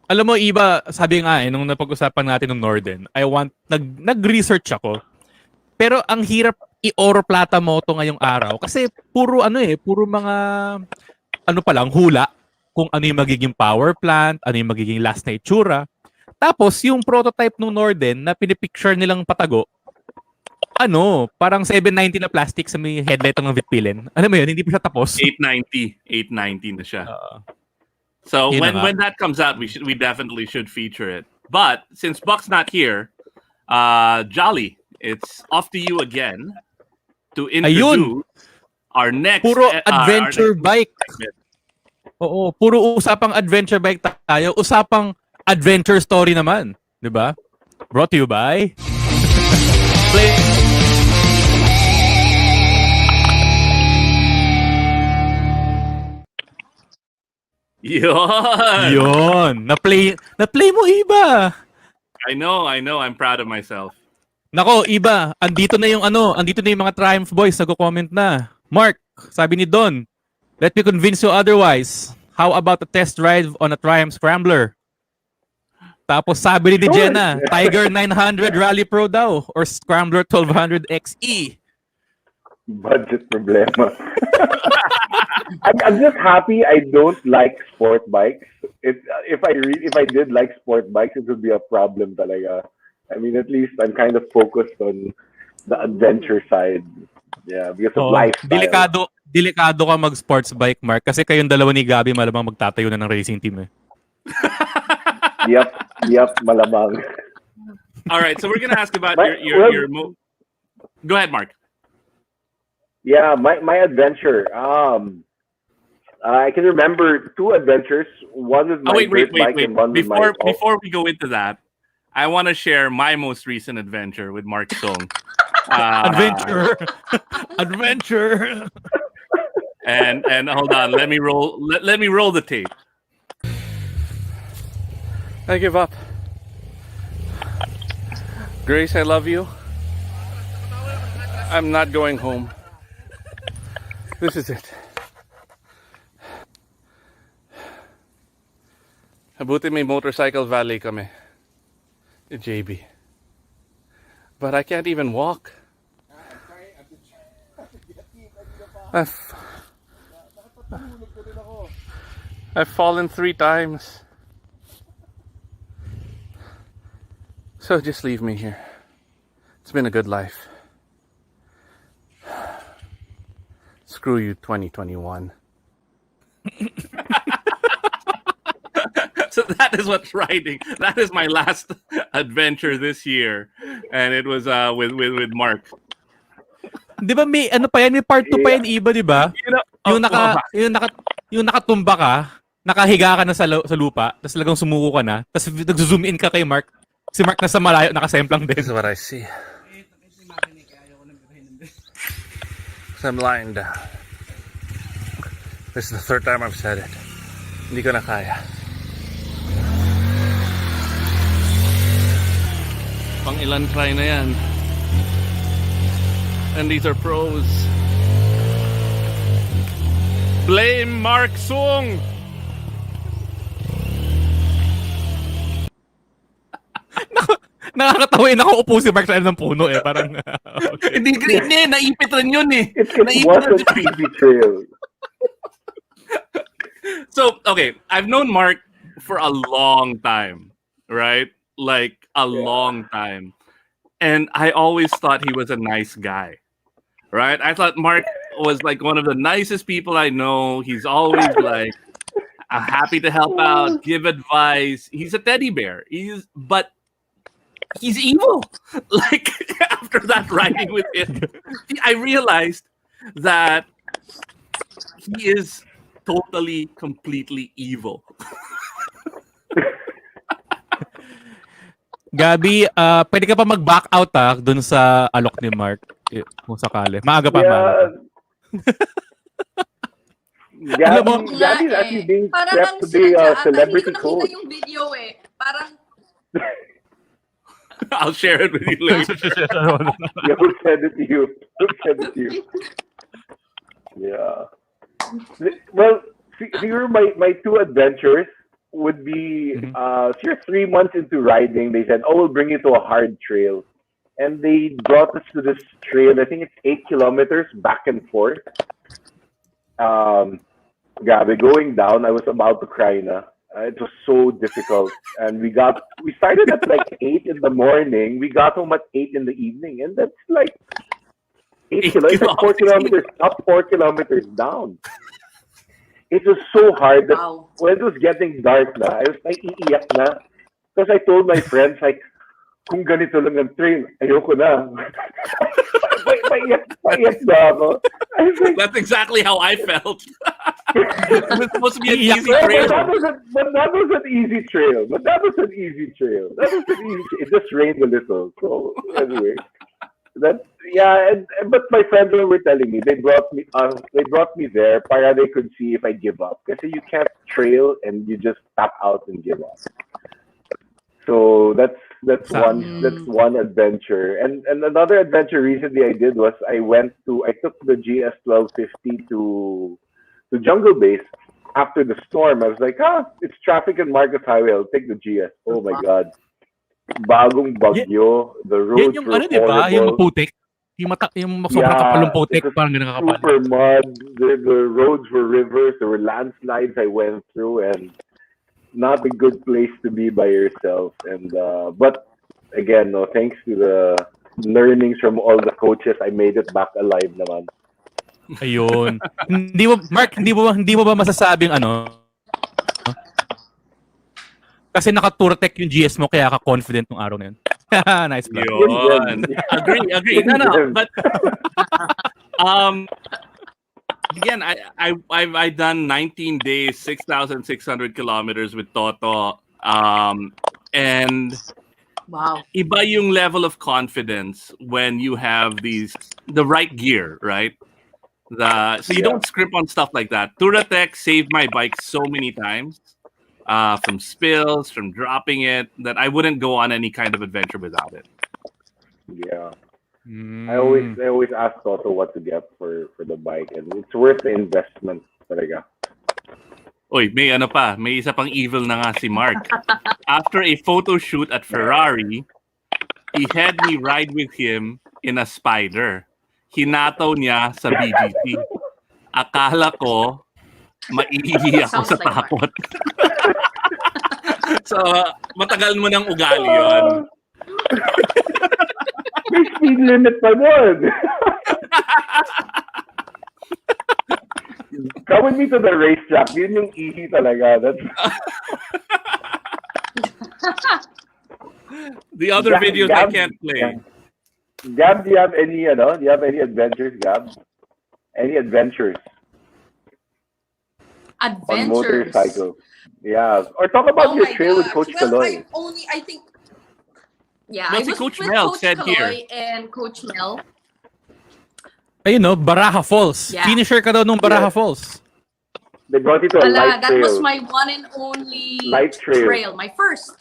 Alam mo, iba, sabi nga nung napag-usapan natin ng Norden, nag-research ako. Pero ang hirap i-oro plata moto ngayong araw kasi puro mga pa lang hula kung ano yung magiging power plant, ano yung magiging last na itsura. Tapos yung prototype ng Norden na pinipicture nilang patago, parang 790 na plastic sa may headlight ng Vitpilin. Alam mo yun, hindi pa siya tapos. 890 na siya. So when that comes out, we definitely should feature it. But since Buck's not here, Jolly, it's off to you again to introduce our next puro adventure bike. Oo, puro usapang adventure bike tayo, usapang adventure story naman, 'di ba? Brought to you by Yon. Na-play mo, Iba. I know. I'm proud of myself. Nako, Iba, andito na yung mga Triumph boys nagko-comment na. Mark, sabi ni Don, let me convince you otherwise. How about a test drive on a Triumph Scrambler? Tapos sabi ni Jenna, Tiger 900 Rally Pro daw or Scrambler 1200 XE. Budget problema. I'm just happy I don't like sport bikes. If I did like sport bikes, it would be a problem talaga. I mean, at least I'm kind of focused on the adventure side. Yeah, because of lifestyle. Delikado ka mag-sports bike, Mark, kasi kayong dalawa ni Gaby malamang magtatayo na ng racing team eh. Yep, malamang. All right, so we're gonna ask about your Go ahead, Mark. Yeah, my adventure. I can remember 2 adventures. One with my dirt bike and one with my... Before we go into that, I want to share my most recent adventure with Marc Soong. Adventure. And hold on, let me roll the tape. I give up. Grace, I love you. I'm not going home. This is it. Mabuti may motorcycle valet kami. JB. But I can't even walk. I've fallen 3 times. So just leave me here. It's been a good life. Screw you, 2021. So that is what's riding. That is my last adventure this year, and it was with Mark. Di ba may may part 2 pa yan, Iba, di ba? Yung nakatumba ka, nakahiga ka na sa lupa, tapos talagang sumuko ka na, tapos nag-zoom in ka kay Mark. Si Mark nasa malayo, nakasemplang din. This is what I see. So I'm lying down. This is the 3rd time I've said it. Hindi ko na kaya. Pang ilan try na yan. And these are pros. Blame Marc Soong! Nakakatawa yung nakaupo si Mark sa ng puno eh. Parang, okay. Hindi, naipit rin yun eh. It wasn't easy trail. So, okay, I've known Mark for a long time, right? Like, a long time. And I always thought he was a nice guy, right? I thought Mark was like one of the nicest people I know. He's always like happy to help out, give advice. He's a teddy bear. But he's evil. Like, after that riding with him, I realized that he is totally, completely evil. Gaby, pwede ka pa mag-back out dun sa alok ni Mark. Kung sakali. Maaga pa. Gaby's actually being prepped to be a celebrity coach. Hindi ko nakita yung video eh. Parang... I'll share it with you later. Who said it to you? Yeah. Well, here my two adventures would be so you're 3 months into riding. They said, "Oh, we'll bring you to a hard trail," and they brought us to this trail. I think it's 8 kilometers back and forth. Um, Gabi, going down, I was about to cry na. It was so difficult, and we started at like 8 in the morning. We got home at 8 in the evening, and that's like 8 kilometers. It's like 4 kilometers up, 4 kilometers down. It was so hard that Wow. when it was getting dark na, I was like iiyak na. Because I told my friends like, kung ganito lang ang train, ayoko na. Paiyak na ako. I was like, That's exactly how I felt. It was supposed to be an easy but trail. that was an easy trail. It just rained a little. So anyway, but my friends were telling me they brought me there para they could see if I give up. Because you can't trail and you just tap out and give up. So that's one adventure. And another adventure recently I did was I took the GS 1250 to Jungle Base after the storm. I was like, it's traffic in Marcos Highway. I'll take the GS. Oh my God. Bagong bagyo. The roads were horrible. Yung maputik. Yung sobrang kapalong putik. Parang ganun kapal. Super mud. The roads were rivers. There were landslides I went through, and not a good place to be by yourself. And but again, no, thanks to the learnings from all the coaches, I made it back alive naman. Ayun. Mark, hindi mo ba masasabing kasi naka-Touratech yung GS mo kaya ka confident nung araw na yun. Nice plug. Yun. Agree. No. But again, I've done 19 days, 6,600 kilometers with Toto. And Wow. Iba yung level of confidence when you have the right gear, right? So you don't script on stuff like that. Touratech saved my bike so many times. From spills, from dropping it, that I wouldn't go on any kind of adventure without it. Yeah. I always ask Toto what to get for the bike, and it's worth the investment talaga. Oy, may isa pang evil na nga si Mark. After a photo shoot at Ferrari, he had me ride with him in a Spider. Hinataw niya sa BGC. Akala ko maiihi ako sa takot. So, matagal mo ng ugali yun. May speed limit pa doon. Come with me to the racetrack. Yun yung ihi talaga. The other videos I can't play. Gab, do you have any adventures, Gab? Any adventures? On motorcycle. Yeah. Or talk about your trail with Coach Kaloy. I think I What's was Coach with Mel Coach said Kaloy here? and Coach Mel. Ayun Baraja Falls. Yeah. Finisher ka daw nung Baraja Falls. They brought you to a light That trail. was my one and only light trail. My first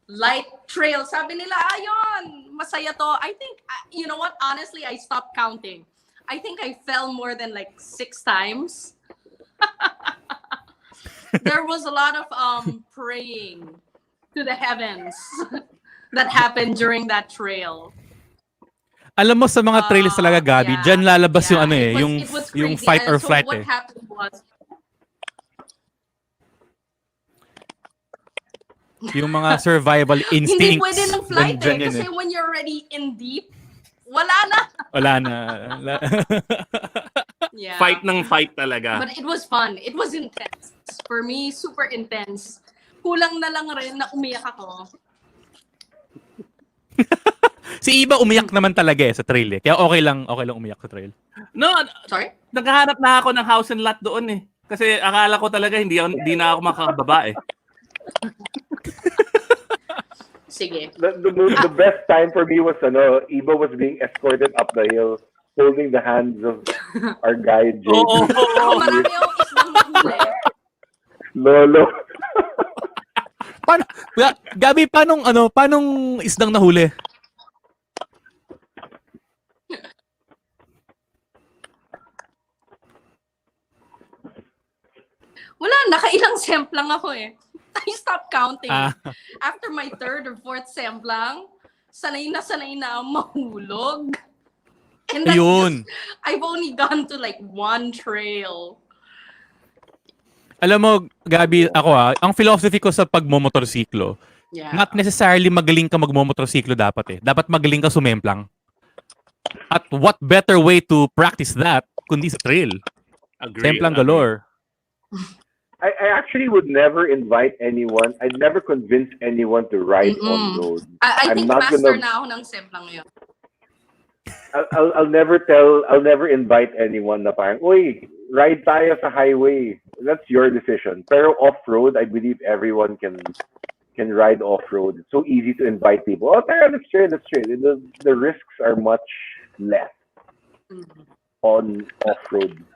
light trail. Sabi nila, ayun, masaya to. I think, you know what? Honestly, I stopped counting. I think I fell more than like 6 times. There was a lot of praying to the heavens that happened during that trail. Alam mo sa mga trails talaga, Gabi, dyan lalabas yung yung fight or flight what happened was yung mga survival instincts. Hindi pwede ng flight kasi when you're already in deep, wala na. Yeah. Fight ng fight talaga. But it was fun. It was intense. For me, super intense. Kulang na lang rin na umiyak ako. Si Iba umiyak naman talaga sa trail Kaya okay lang umiyak sa trail. No, sorry? Naghahanap na ako ng house and lot doon Kasi akala ko talaga hindi na ako makakababa Sige. The best time for me was Iba was being escorted up the hill, holding the hands of our guide, Jake. Marami akong isang nahuli. Lolo. Gabi, paanong isdang nahuli? Wala, nakailang semp lang ako eh. I stopped counting. After my third or fourth semp lang, sanay na ang mahulog. And that's just, I've only gone to like one trail. Alam mo, Gabi, ako ang philosophy ko sa pagmomotorsiklo, not necessarily magaling ka magmomotorsiklo dapat eh. Dapat magaling ka sumemplang. At what better way to practice that kundi sa trail? Semplang galore. I actually would never invite anyone. I'd never convince anyone to ride on road. I think master na ako ng semplang yun. I'll never invite anyone na parang, uy, ride tayo sa highway. That's your decision. Pero off-road, I believe everyone can ride off-road. It's so easy to invite people. Oh, tara, let's trail. The risks are much less on off-road.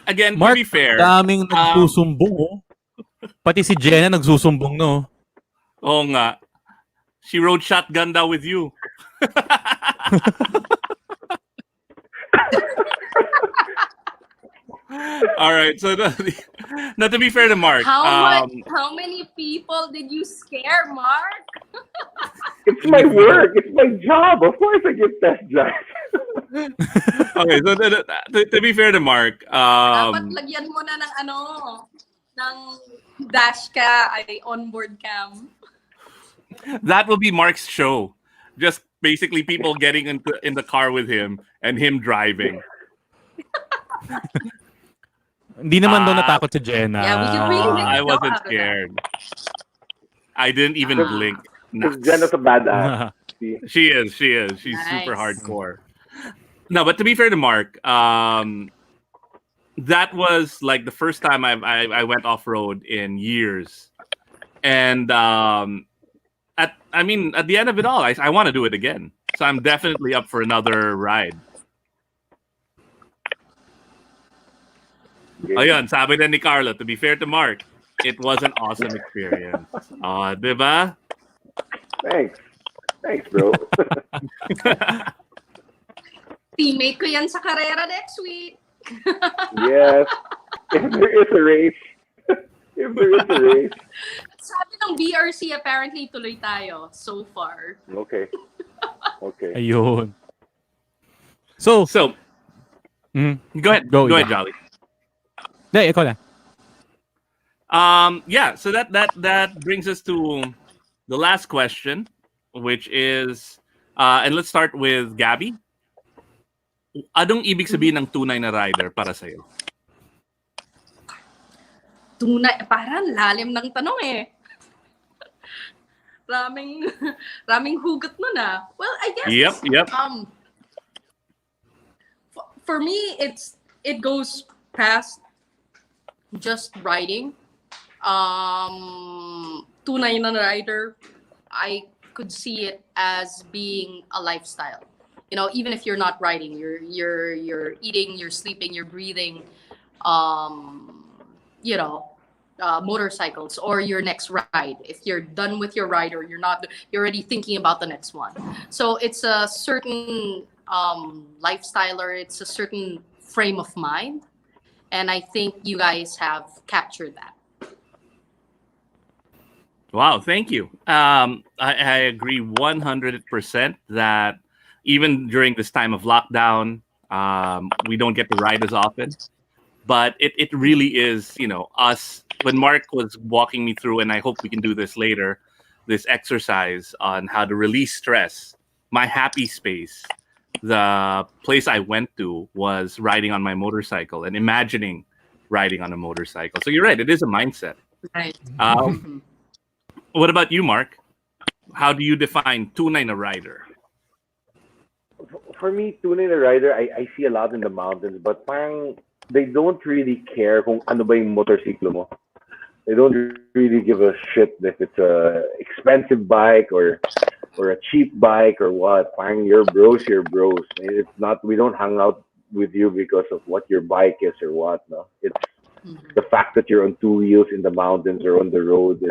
Again, Mark, to be fair, daming nagsusumbong Pati si Jenna nagsusumbong, no? Oo nga. She rode shotgun daw with you. All right. So, now to be fair to Mark, how many people did you scare, Mark? It's my work. It's my job. Of course, I get test drive. Okay. So, to be fair to Mark, dapat lagyan mo na ng ng dash ka ay onboard cam. That will be Mark's show. Just basically people getting in the car with him and him driving. Hindi naman daw natakot si Jenna. Yeah, we can really I wasn't scared. I didn't even blink. Jenna's a badass. She is. She's nice. Super hardcore. No, but to be fair to Mark, that was like the first time I went off road in years, and at the end of it all, I want to do it again. So I'm definitely up for another ride. Ayun, sabi na ni Carlo, to be fair to Mark, it was an awesome experience. Diba? Thanks, bro. Teammate ko yan sa karera next week. Yes. If there is a race. Sabi ng BRC, apparently tuloy tayo so far. Okay. Ayun. So go ahead. Go ahead, Jolly. Yeah, ikaw na. Yeah, so that brings us to the last question, which is, and let's start with Gaby. Anong ibig sabihin ng tunay na rider para sa'yo? Tunay, parang lalim ng tanong eh. Raming hugot nun ah. Well, I guess. Yep. For me, it goes past just riding. Tunay na rider, I could see it as being a lifestyle. You know, even if you're not riding, you're eating, you're sleeping, you're breathing, motorcycles or your next ride. If you're done with your ride or you're already thinking about the next one. So it's a certain lifestyle, or it's a certain frame of mind. And I think you guys have captured that. Wow, thank you. I agree 100% that even during this time of lockdown, we don't get to ride as often. But it really is, us. When Mark was walking me through, and I hope we can do this later, this exercise on how to release stress, my happy space, the place I went to was riding on my motorcycle and imagining riding on a motorcycle. So you're right, it is a mindset. Right. What about you, Mark? How do you define tunay na rider? For me, tunay na rider, I see a lot in the mountains, but parang they don't really care kung ano ba yung motorsiklo mo. They don't really give a shit if it's a expensive bike or a cheap bike or what. Parang you're bros. It's not, we don't hang out with you because of what your bike is or what. No, it's the fact that you're on two wheels in the mountains or on the road.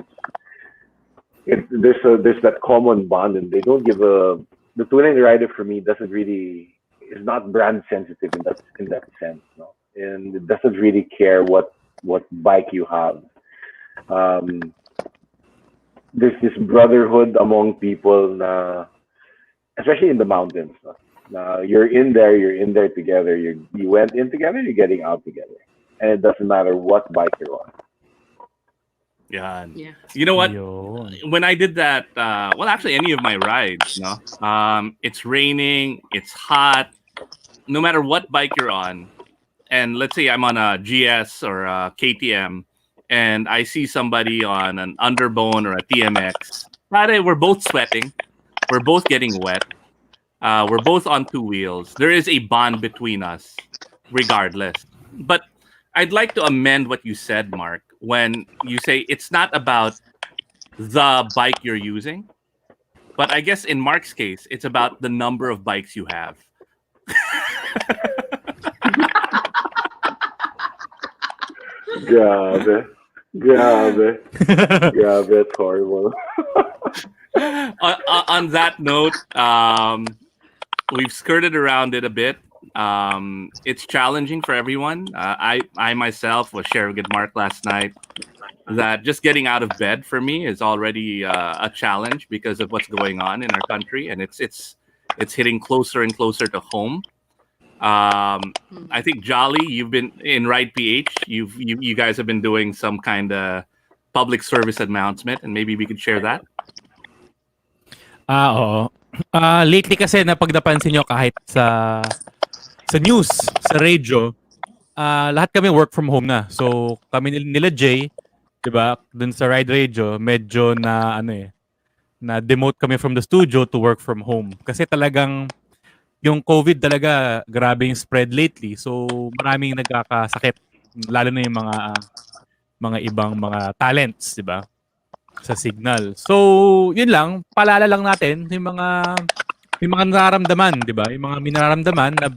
There's that common bond, and they don't give a. The tunay rider for me is not brand sensitive in that sense, no, and it doesn't really care what what bike you have. There's this brotherhood among people, especially in the mountains. You're in there together. You went in together, you're getting out together, and it doesn't matter what bike you're on. Yeah. Yeah. You know what? Yun. When I did that, well, actually, any of my rides, no, it's raining, it's hot. No matter what bike you're on, and let's say I'm on a GS or a KTM, and I see somebody on an Underbone or a TMX, we're both sweating, we're both getting wet, we're both on two wheels. There is a bond between us, regardless. But I'd like to amend what you said, Mark, when you say it's not about the bike you're using, but I guess in Mark's case, it's about the number of bikes you have. Grabe. Grabe. Grabe, it's horrible. On that note, we've skirted around it a bit. It's challenging for everyone. I myself was sharing with Mark last night that just getting out of bed for me is already a challenge because of what's going on in our country, and it's hitting closer and closer to home. I think Jolly, you've been in Ride PH. You guys have been doing some kind of public service announcement, and maybe we could share that. Oo. Lately kasi pag napansin nyo kahit sa news, sa radio, lahat kami work from home na. So kami nila Jay, 'di ba? Dun sa Ride Radio, medyo na demote kami from the studio to work from home. Kasi talagang yung COVID talaga grabe yung spread lately. So maraming nagkakasakit, lalo na yung mga ibang mga talents, 'di ba? Sa signal. So, yun lang, paalala lang natin yung mga nararamdaman, 'di ba? Yung mga minararamdaman na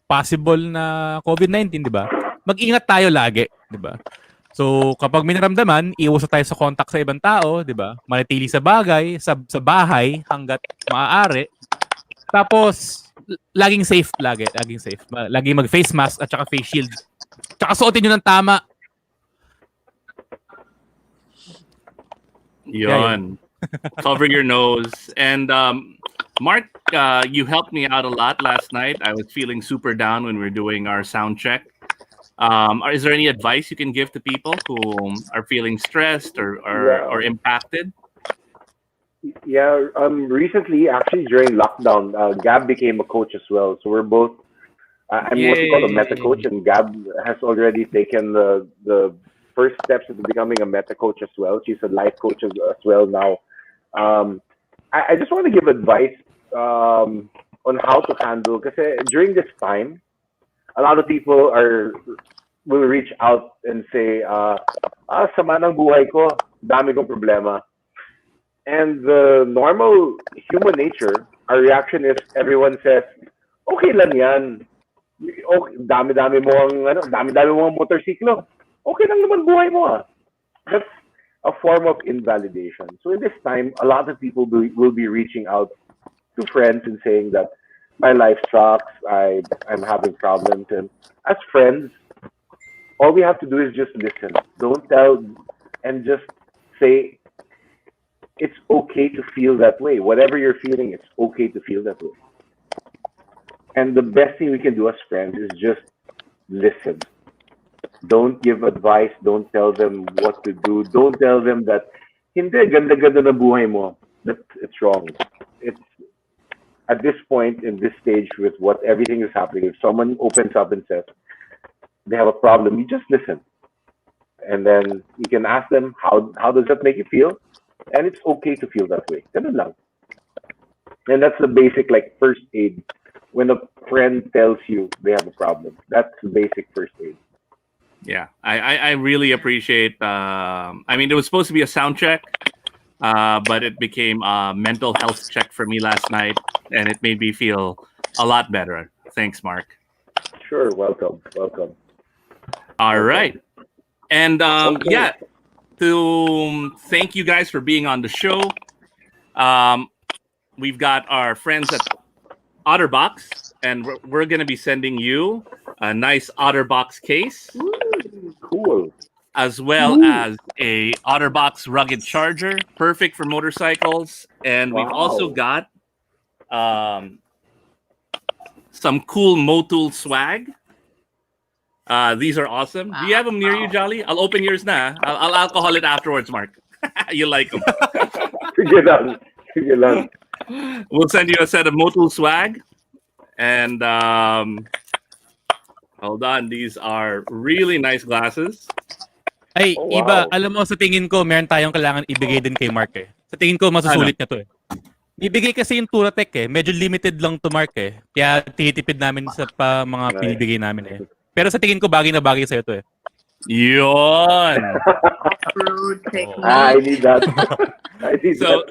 possible na COVID-19, 'di ba? Mag-ingat tayo lagi, 'di ba? So, kapag minaramdaman, iwas tayo sa contact sa ibang tao, 'di ba? Manatili sa bahay hangga't maaari. Tapos laging safe. Laging mag-face mask at saka face shield. Tsaka suotin niyo ng tama. Yon. Cover your nose. And Mark, you helped me out a lot last night. I was feeling super down when we were doing our sound check. Is there any advice you can give to people who are feeling stressed or impacted? Yeah, recently, actually during lockdown, Gab became a coach as well. So we're both, I'm what we call a meta coach, and Gab has already taken the first steps into becoming a meta coach as well. She's a life coach as well now. I just want to give advice on how to handle, because during this time, a lot of people will reach out and say, sama ng buhay ko, dami kong problema. And the normal human nature, our reaction is everyone says, okay lang yan. Okay, dami-dami mo ang motorsiklo. Okay lang naman buhay mo ah. That's a form of invalidation. So in this time, a lot of people will be reaching out to friends and saying that my life sucks, I'm having problems. And as friends, all we have to do is just listen. Don't tell, and just say, it's okay to feel that way. Whatever you're feeling, it's okay to feel that way. And the best thing we can do as friends is just listen. Don't give advice. Don't tell them what to do. Don't tell them that hindi, ganda-ganda na buhay mo. It's wrong. It's at this point in this stage with what everything is happening. If someone opens up and says they have a problem, you just listen, and then you can ask them how does that make you feel, and it's okay to feel that way. Ganun lang. And that's the basic first aid. When a friend tells you they have a problem, that's the basic first aid. Yeah, I really appreciate. I mean, it was supposed to be a sound check, but it became a mental health check for me last night, and it made me feel a lot better. Thanks, Mark. Sure, welcome. All right, and Okay. yeah, to thank you guys for being on the show. We've got our friends at Otterbox, and we're going to be sending you a nice OtterBox case, Cool. as well as a OtterBox rugged charger, perfect for motorcycles. And we've also got some cool Motul swag. These are awesome. Do you have them near you, Jolly? I'll open yours now. I'll alcohol it afterwards, Mark. You like them. Sige lang. We'll send you a set of Motul swag. And hold on, these are really nice glasses. Ay, Iba, alam mo, sa tingin ko, meron tayong kailangan ibigay din kay Mark eh. Sa tingin ko, masusulit niya to eh. Ibigay kasi yung Touratech eh. Medyo limited lang to Mark eh. Kaya titipid namin sa mga pinibigay namin eh. Pero sa tingin ko, bagay na bagay sa'yo to eh. Yon! I need that. So,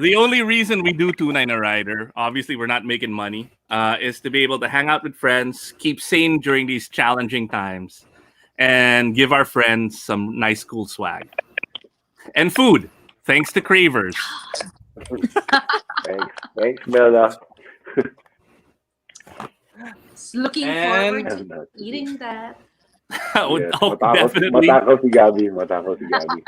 the only reason we do Tunay na Rider, obviously we're not making money, is to be able to hang out with friends, keep sane during these challenging times, and give our friends some nice, cool swag. And food, thanks to Cravers. Thanks, Mela. Looking forward to eating that. Yes, definitely. Matakaw si Gaby.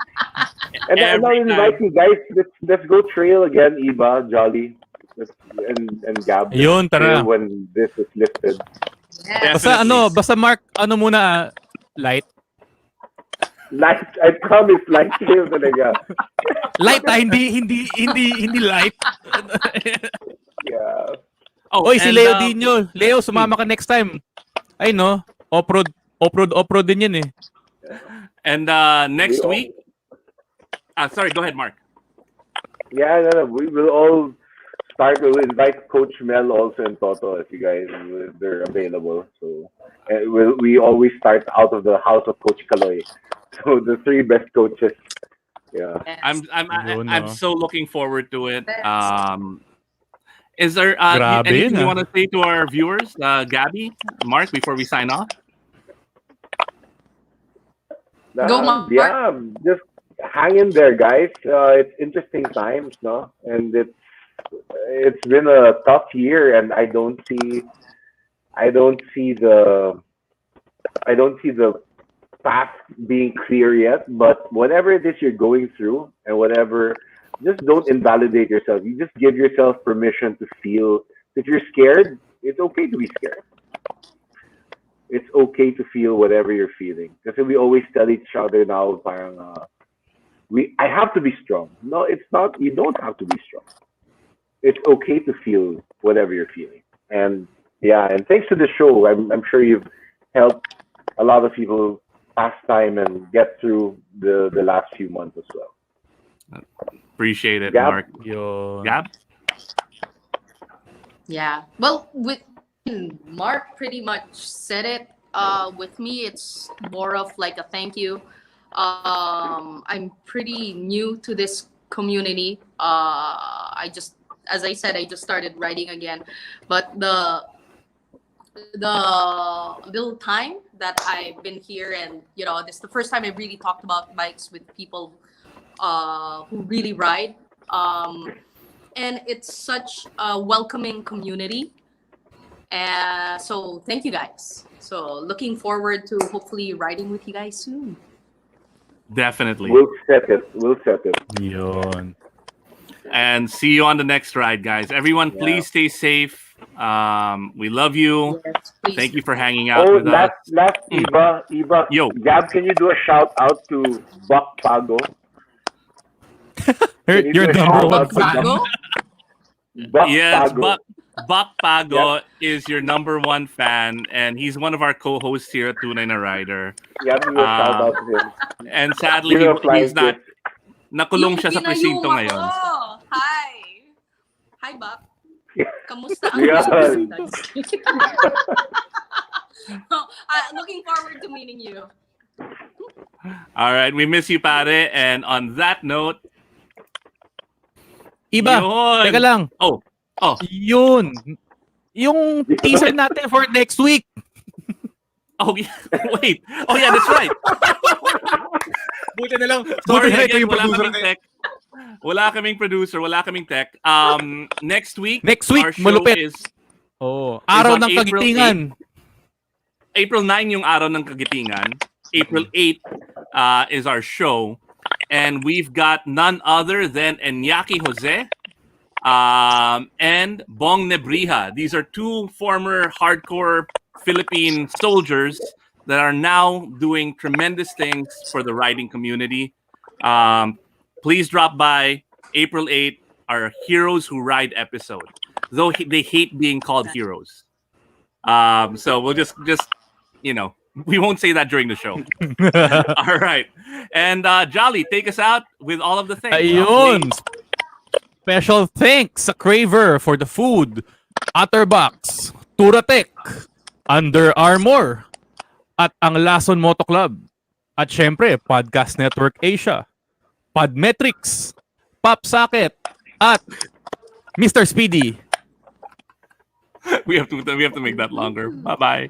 And I'm inviting you guys. Let's go trail again, Iba, Jolly, and Gab. Yun, tara. When this is lifted. Yes. Basta Mark, muna, light. Light, I promise, light trail talaga. Light hindi light. Yeah. Oy, si Leo Dino. Leo, sumama ka next time. Ay no, off-road din yan eh. And next week, sorry, go ahead, Mark. Yeah, no, we will all start. We'll invite Coach Mel also and Toto if you guys they're available. So we always start out of the house of Coach Kaloy. So the three best coaches. Yeah. I'm so looking forward to it. Is there anything you want to say to our viewers, Gaby, Mark, before we sign off? Go, Mark. Yeah, just hang in there, guys. It's interesting times, no? And it's been a tough year, and I don't see the path being clear yet. But whatever it is you're going through, and whatever, just don't invalidate yourself. You just give yourself permission to feel. If you're scared, it's okay to be scared. It's okay to feel whatever you're feeling. Because we always tell each other now, parang, I have to be strong. No, it's not. You don't have to be strong. It's okay to feel whatever you're feeling. And yeah, and thanks to the show, I'm sure you've helped a lot of people pass time and get through the last few months as well. Appreciate it, Gab? Mark. Gab? Yeah. Well, Mark pretty much said it. With me, it's more of like a thank you. I'm pretty new to this community. As I said, I just started writing again, but the little time that I've been here, and this is the first time I really talked about bikes with people who really ride, and it's such a welcoming community. So thank you guys. So looking forward to hopefully riding with you guys soon. Definitely. We'll set it. Yun. And see you on the next ride, guys. Everyone, please stay safe. We love you. Yes, please. Thank you for hanging out with us. Last Eva. Yo. Gab, can you do a shout out to Buck Pago? You're number one fan. Yes, Buck Pago is your number one fan, and he's one of our co-hosts here at Tunay na Rider. Yeah, do a shout out to him. And sadly, he's not. Nakulong siya sa presinto ngayon. Hi, Buck. Kamusta ang looking forward to meeting you. All right, we miss you, pare. And on that note, Iba, teka lang. Oh. Yun. Yung teaser natin for next week. Oh, wait. Oh, yeah, that's right. Buti na lang. Sorry, ito again, yung producer. Wala kaming producer, wala kaming tech. Next week, our show malupit. Araw ng April kagitingan. April 9 yung araw ng Kagitingan. April 8 is our show. And we've got none other than Enyaki Jose and Bong Nebrija. These are two former hardcore Philippine soldiers that are now doing tremendous things for the riding community. Please drop by April 8th, our Heroes Who Ride episode. Though they hate being called heroes. So we'll just we won't say that during the show. All right. And Jolly, take us out with all of the things. Ayun. Special thanks sa Craver for the food, Otterbox, Touratech, Under Armour, at ang Lason Moto Club. At syempre, Podcast Network Asia, Podmetrics, PopSocket, at Mr. Speedy. We have to make that longer. Bye-bye.